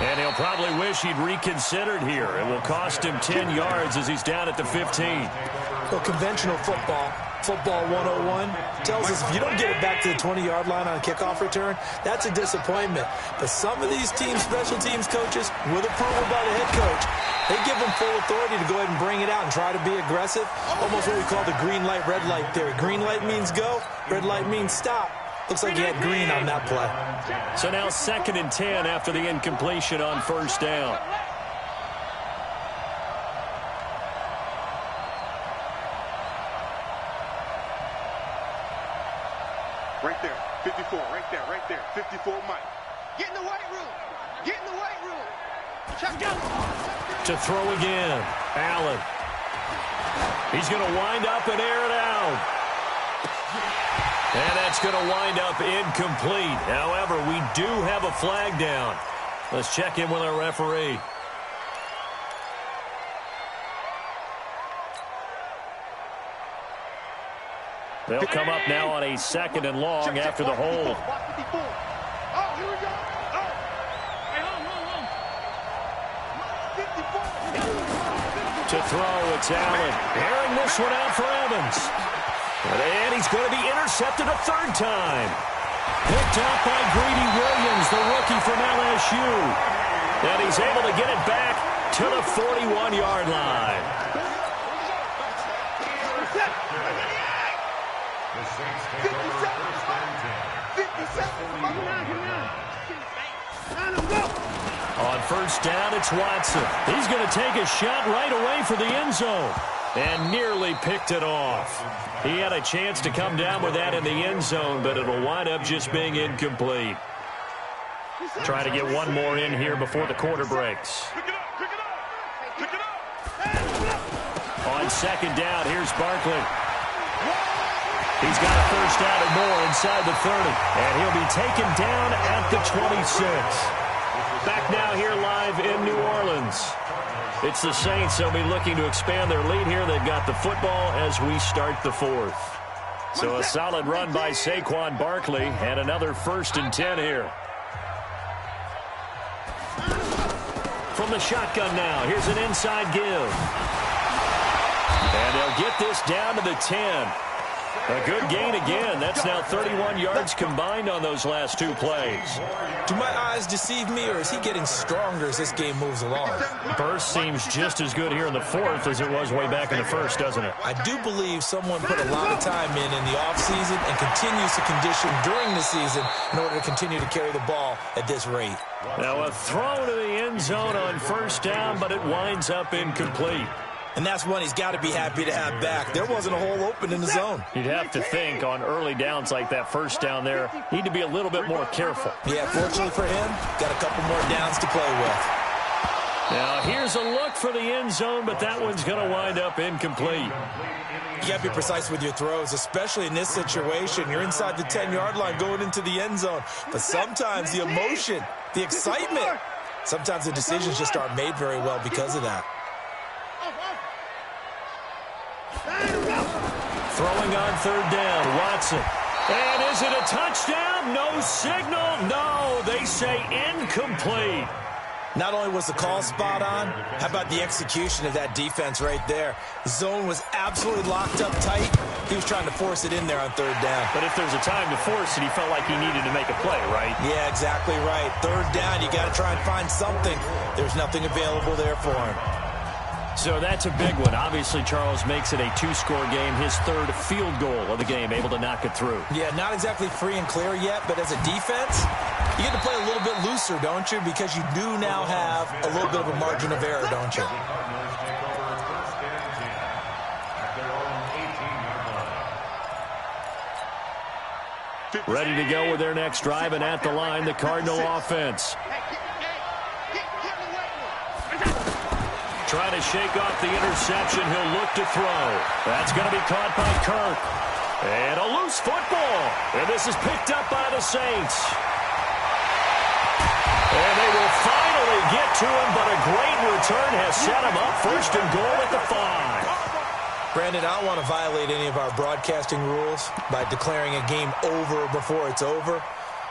And he'll probably wish he'd reconsidered here. It will cost him 10 yards as he's down at the 15. Well, conventional football 101, tells us if you don't get it back to the 20-yard line on a kickoff return, that's a disappointment. But some of these teams, special teams coaches, with approval by the head coach, they give them full authority to go ahead and bring it out and try to be aggressive. Almost what we call the green light, red light theory. Green light means go, red light means stop. Looks like he had green on that play. So now 2nd and 10 after the incompletion on first down. Right there, 54, right there, 54, Mike. Get in the weight room. Get in the weight room. Check out. To throw again, Allen. He's going to wind up and air it out. And that's going to wind up incomplete. However, we do have a flag down. Let's check in with our referee. They'll come up now on a 2nd and long after the hold. Oh, here we go. Oh. Hey, hold. To throw, it's Allen. Airing this one out for Evans. And he's going to be intercepted a 3rd time. Picked up by Greedy Williams, the rookie from LSU. And he's able to get it back to the 41-yard line. On first down, it's Watson. He's going to take a shot right away for the end zone. And nearly picked it off. He had a chance to come down with that in the end zone, but it'll wind up just being incomplete. Try to get one more in here before the quarter breaks. On second down, here's Barkley. He's got a first down and more inside the 30. And he'll be taken down at the 26. Back now here live in New Orleans. It's the Saints. They'll be looking to expand their lead here. They've got the football as we start the fourth. So a solid run by Saquon Barkley and another 1st and 10 here. From the shotgun now, here's an inside give. And they'll get this down to the 10. A good gain again. That's now 31 yards combined on those last 2 plays. Do my eyes deceive me, or is he getting stronger as this game moves along? Burst seems just as good here in the 4th as it was way back in the 1st, doesn't it? I do believe someone put a lot of time in the offseason and continues to condition during the season in order to continue to carry the ball at this rate. Now a throw to the end zone on first down, but it winds up incomplete. And that's one he's got to be happy to have back. There wasn't a hole open in the zone. You'd have to think on early downs like that first down there, need to be a little bit more careful. Yeah, fortunately for him, got a couple more downs to play with. Now here's a look for the end zone, but that one's going to wind up incomplete. You got to be precise with your throws, especially in this situation. You're inside the 10-yard line going into the end zone. But sometimes the emotion, the excitement, sometimes the decisions just aren't made very well because of that. Throwing on third down, Watson. And is it a touchdown? No signal. No, they say incomplete. Not only was the call spot on, how about the execution of that defense right there? The zone was absolutely locked up tight. He was trying to force it in there on third down. But if there's a time to force it, he felt like he needed to make a play, right? Yeah, exactly right. Third down, you got to try and find something. There's nothing available there for him. So that's a big one. Obviously, Charles makes it a 2-score game. His 3rd field goal of the game, able to knock it through. Yeah, not exactly free and clear yet, but as a defense, you get to play a little bit looser, don't you? Because you do now have a little bit of a margin of error, don't you? Ready to go with their next drive, and at the line, the Cardinal offense. Trying to shake off the interception. He'll look to throw. That's going to be caught by Kirk. And a loose football. And this is picked up by the Saints. And they will finally get to him, but a great return has set him up 1st and goal at the 5. Brandon, I don't want to violate any of our broadcasting rules by declaring a game over before it's over.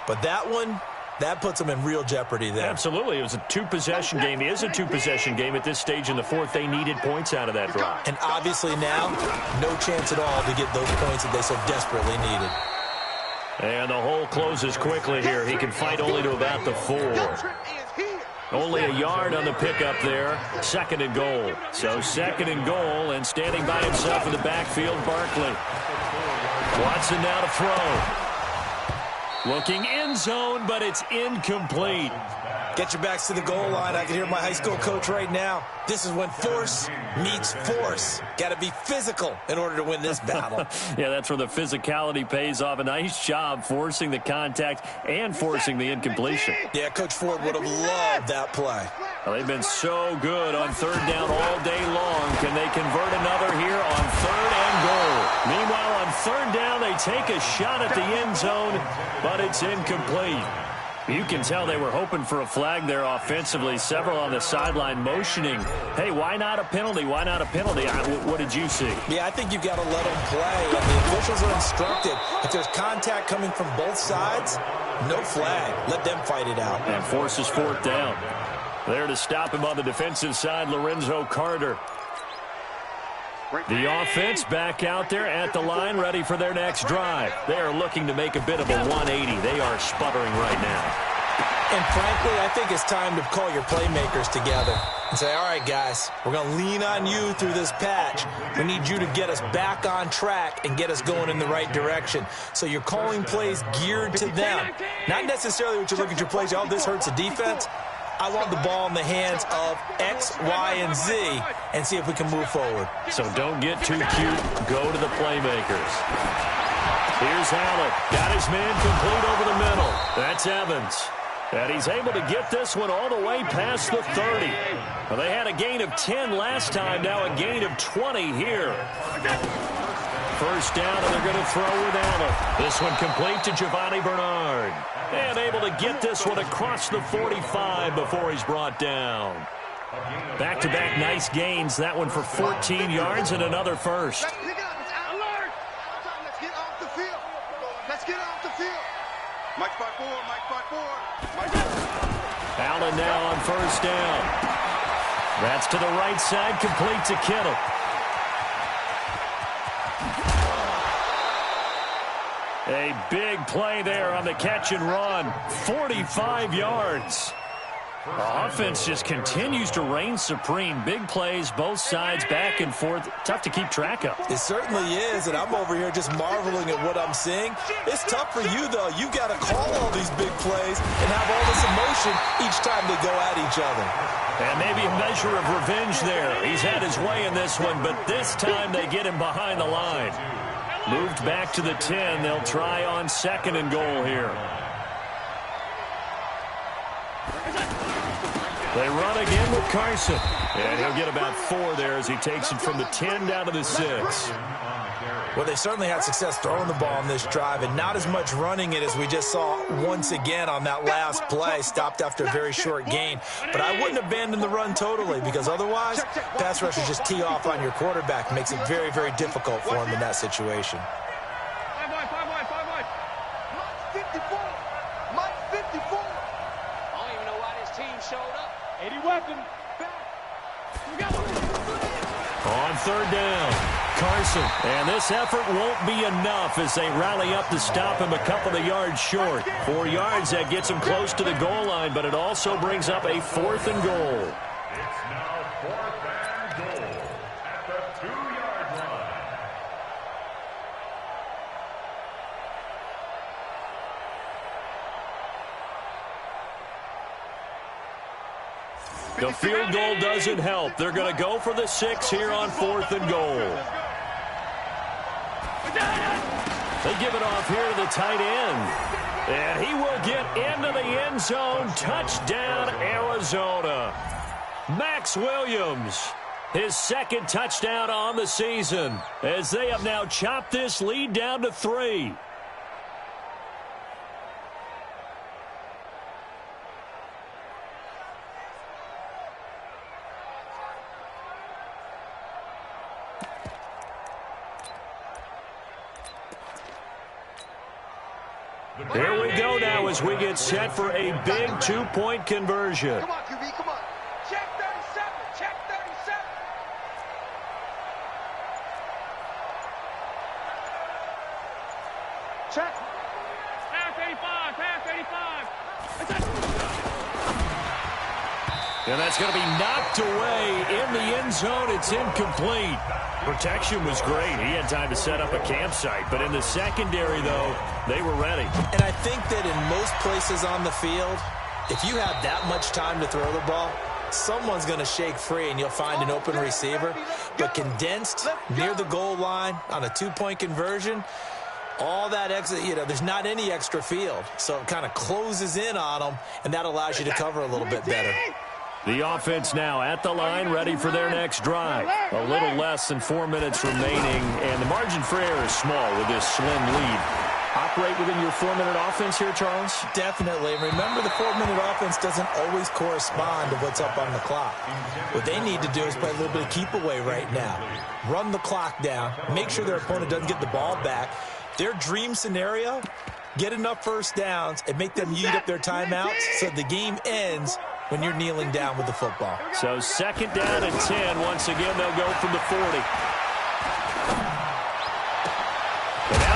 But that one, that puts them in real jeopardy there. Absolutely. It was a 2-possession game. It is a 2-possession game at this stage in the 4th. They needed points out of that drive. And obviously now, no chance at all to get those points that they so desperately needed. And the hole closes quickly here. He can fight only to about the 4. Only a yard on the pickup there. 2nd and goal. So 2nd and goal, and standing by himself in the backfield, Barkley. Watson now to throw. Looking end zone, but it's incomplete. Get your backs to the goal line. I can hear my high school coach right now. This is when force meets force. Got to be physical in order to win this battle. Yeah, that's where the physicality pays off. A nice job forcing the contact and forcing the incompletion. Yeah, Coach Ford would have loved that play. Well, they've been so good on third down all day long. Can they convert another here on 3rd and goal? Meanwhile, on 3rd down, they take a shot at the end zone, but it's incomplete. You can tell they were hoping for a flag there offensively. Several on the sideline motioning, hey, why not a penalty? Why not a penalty? What did you see? Yeah, I think you've got to let them play. And the officials are instructed, if there's contact coming from both sides, no flag. Let them fight it out. And forces 4th down. There to stop him on the defensive side, Lorenzo Carter. The offense back out there at the line, ready for their next drive. They are looking to make a bit of a 180. They are sputtering right now. And frankly, I think it's time to call your playmakers together and say, all right, guys, we're going to lean on you through this patch. We need you to get us back on track and get us going in the right direction. So you're calling plays geared to them. Not necessarily what you look at your plays, oh, this hurts the defense. I want the ball in the hands of X, Y, and Z and see if we can move forward. So don't get too cute. Go to the playmakers. Here's Allen. Got his man complete over the middle. That's Evans. And he's able to get this one all the way past the 30. Well, they had a gain of 10 last time, now a gain of 20 here. First down, and they're going to throw with Allen. This one complete to Giovanni Bernard. And able to get this one across the 45 before he's brought down. Back-to-back nice gains. That one for 14 yards and another first. Let's get off the field. Let's get off the field. Mike 5-4, Mike 5-4. Allen now on first down. That's to the right side, complete to Kittle. A big play there on the catch and run. 45 yards. The offense just continues to reign supreme. Big plays, both sides, back and forth. Tough to keep track of. It certainly is, and I'm over here just marveling at what I'm seeing. It's tough for you, though. You got to call all these big plays and have all this emotion each time they go at each other. And maybe a measure of revenge there. He's had his way in this one, but this time they get him behind the line. Moved back to the 10. They'll try on second and goal here. They run again with Carson. And he'll get about 4 there as he takes it from the 10 down to the 6. Well, they certainly had success throwing the ball on this drive, and not as much running it as we just saw once again on that last play. Stopped after a very short gain. But I wouldn't abandon the run totally, because otherwise, pass rushers just tee off on your quarterback. Makes it very, very difficult for him in that situation. 54. Mike 54. I don't even know why this team showed up. 80 weapon. On third down, Carson. And this effort won't be enough as they rally up to stop him a couple of yards short. 4 yards, that gets him close to the goal line, but it also brings up a 4th and goal. It's now 4th and goal at the 2-yard line. The field goal doesn't help. They're going to go for the 6 here on 4th and goal. They give it off here to the tight end. And he will get into the end zone. Touchdown, Arizona. Max Williams, his 2nd touchdown on the season, as they have now chopped this lead down to 3. Here we go now as we get set for a big 2-point conversion. Come on, QB, come on. Check 37, check 37. Check. Pass 85, pass 85. And that's going to be knocked away in the end zone. It's incomplete. Protection was great. He had time to set up a campsite. But in the secondary, though, they were ready. And I think that in most places on the field, if you have that much time to throw the ball, someone's going to shake free and you'll find an open receiver. But condensed near the goal line on a 2-point conversion, all that extra, there's not any extra field. So it kind of closes in on them, and that allows you to cover a little bit better. The offense now at the line, ready for their next drive. A little less than 4 minutes remaining, and the margin for error is small with this slim lead. Operate within your 4-minute offense here, Charles? Definitely. Remember, the 4-minute offense doesn't always correspond to what's up on the clock. What they need to do is play a little bit of keep away right now. Run the clock down. Make sure their opponent doesn't get the ball back. Their dream scenario, get enough first downs and make them eat up their timeouts so the game ends when you're kneeling down with the football. So 2nd down and 10. Once again, they'll go from the 40.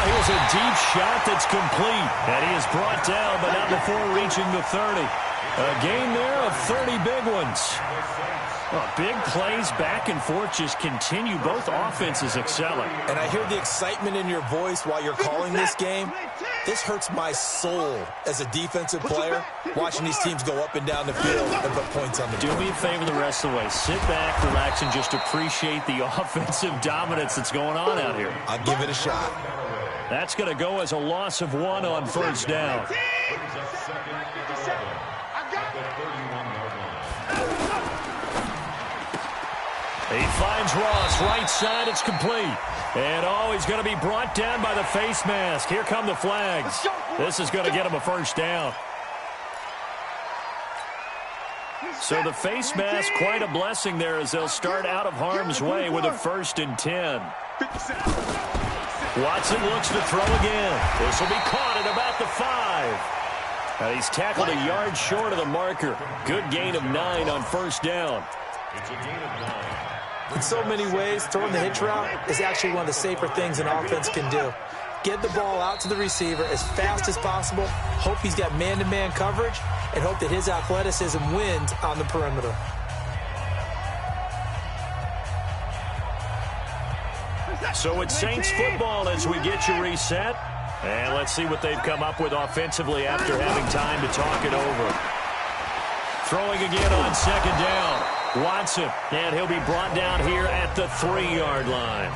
Here's a deep shot that's complete. And he is brought down, but not before reaching the 30. A game there of 30 big ones. Oh, big plays back and forth just continue. Both offenses excelling. And I hear the excitement in your voice while you're calling this game. This hurts my soul as a defensive player, watching these teams go up and down the field and put points on the board. Do me a favor the rest of the way. Sit back, relax, and just appreciate the offensive dominance that's going on out here. I'll give it a shot. That's going to go as a loss of 1 on first down. He finds Ross, right side, it's complete. And he's going to be brought down by the face mask. Here come the flags. This is going to get him a first down. So the face mask, quite a blessing there as they'll start out of harm's way with a 1st and 10. Watson looks to throw again. This will be caught at about the 5. And he's tackled a yard short of the marker. Good gain of 9 on first down. It's a gain of 9. In so many ways, throwing the hitch route is actually one of the safer things an offense can do. Get the ball out to the receiver as fast as possible, hope he's got man-to-man coverage, and hope that his athleticism wins on the perimeter. So it's Saints football as we get you reset. And let's see what they've come up with offensively after having time to talk it over. Throwing again on second down. Watson, and he'll be brought down here at the 3-yard line.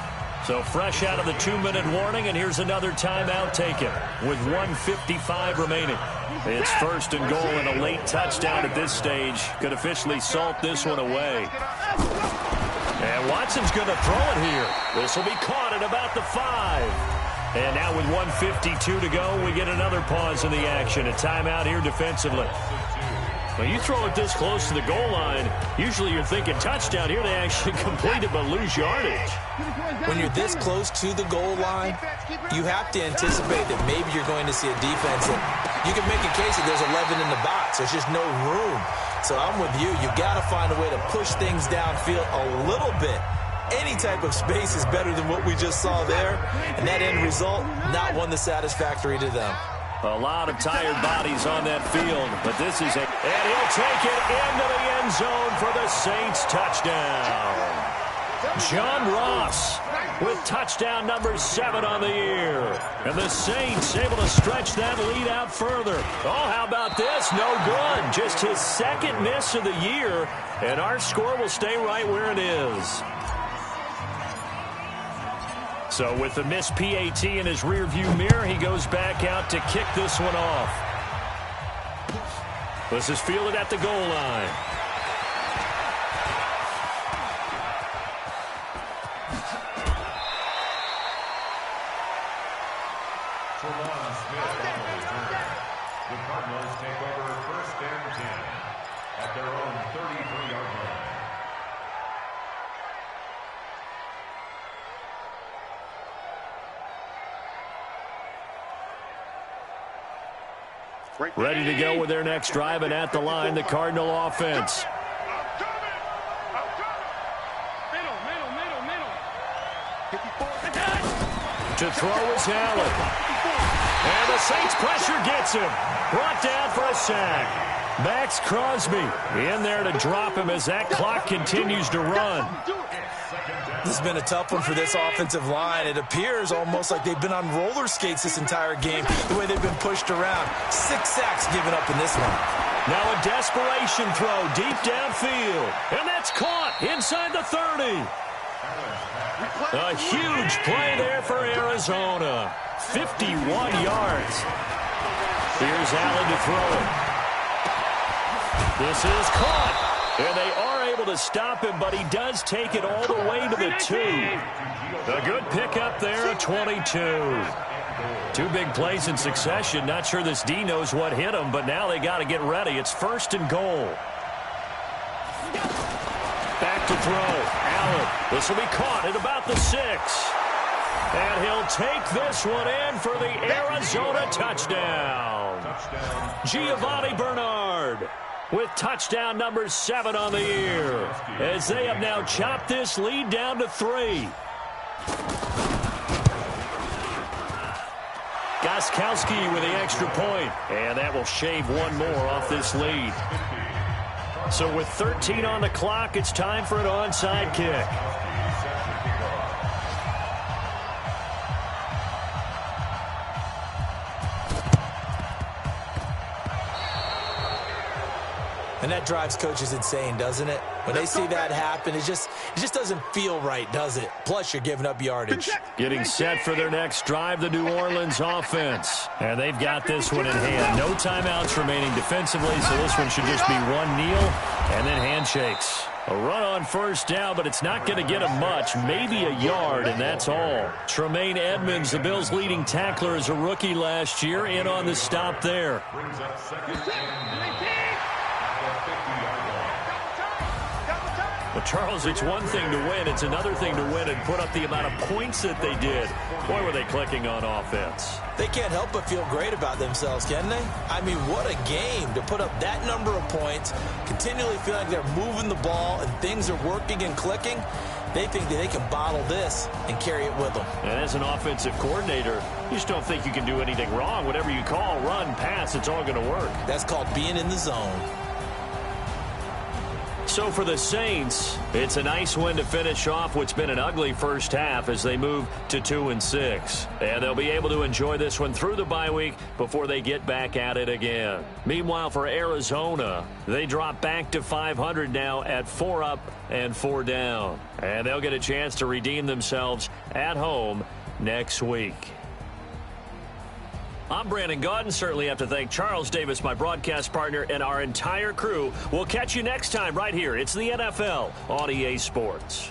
So fresh out of the 2-minute warning, and here's another timeout taken with 1:55 remaining. It's 1st and goal, and a late touchdown at this stage could officially salt this one away. And Watson's going to throw it here. This will be caught at about the 5. And now with 1:52 to go, we get another pause in the action. A timeout here defensively. When you throw it this close to the goal line, usually you're thinking touchdown. Here they actually complete it but lose yardage. When you're this close to the goal line, you have to anticipate that maybe you're going to see a defense that you can make a case that there's 11 in the box. There's just no room. So I'm with you. You've got to find a way to push things downfield a little bit. Any type of space is better than what we just saw there. And that end result, not one that's satisfactory to them. A lot of tired bodies on that field, but this is it. And he'll take it into the end zone for the Saints touchdown. John Ross with touchdown number 7 on the year. And the Saints able to stretch that lead out further. Oh, how about this? No good. Just his 2nd miss of the year, and our score will stay right where it is. So with the missed PAT in his rearview mirror, he goes back out to kick this one off. This is fielded at the goal line. The Cardinals take over 1st and 10 at their own 33-yard line. Ready to go with their next drive, and at the line, the Cardinal offense. To throw is Allen. And the Saints pressure gets him. Brought down for a sack. Max Crosby in there to drop him as that clock continues to run. This has been a tough one for this offensive line. It appears almost like they've been on roller skates this entire game, the way they've been pushed around. 6 sacks given up in this one. Now a desperation throw deep downfield. And that's caught inside the 30. A huge play there for Arizona. 51 yards. Here's Allen to throw it. This is caught. And they are able to stop him, but he does take it all the way to the 2. A good pickup there at 22. 2 big plays in succession. Not sure this D knows what hit him, but now they got to get ready. It's 1st and goal. Back to throw. Allen. This will be caught at about the 6. And he'll take this one in for the Arizona touchdown. Giovanni Bernard with touchdown number 7 on the year, as they have now chopped this lead down to 3. Gostkowski with the extra point, and that will shave one more off this lead. So with 13 on the clock, it's time for an onside kick. And that drives coaches insane, doesn't it? When they see that happen, it just doesn't feel right, does it? Plus, you're giving up yardage. Getting set for their next drive, the New Orleans offense. And they've got this one in hand. No timeouts remaining defensively, so this one should just be one kneel and then handshakes. A run on first down, but it's not going to get him much. Maybe a yard, and that's all. Tremaine Edmonds, the Bills' leading tackler as a rookie last year, in on the stop there. Brings up second and Well, Charles, it's one thing to win. It's another thing to win and put up the amount of points that they did. Boy, were they clicking on offense. They can't help but feel great about themselves, can they? I mean, what a game to put up that number of points, continually feel like they're moving the ball and things are working and clicking. They think that they can bottle this and carry it with them. And as an offensive coordinator, you just don't think you can do anything wrong. Whatever you call, run, pass, it's all going to work. That's called being in the zone. So for the Saints, it's a nice win to finish off what's been an ugly first half as they move to 2-6. And they'll be able to enjoy this one through the bye week before they get back at it again. Meanwhile, for Arizona, they drop back to 500 now at 4 up and 4 down. And they'll get a chance to redeem themselves at home next week. I'm Brandon Gaudin. Certainly have to thank Charles Davis, my broadcast partner, and our entire crew. We'll catch you next time right here. It's the NFL on EA Sports.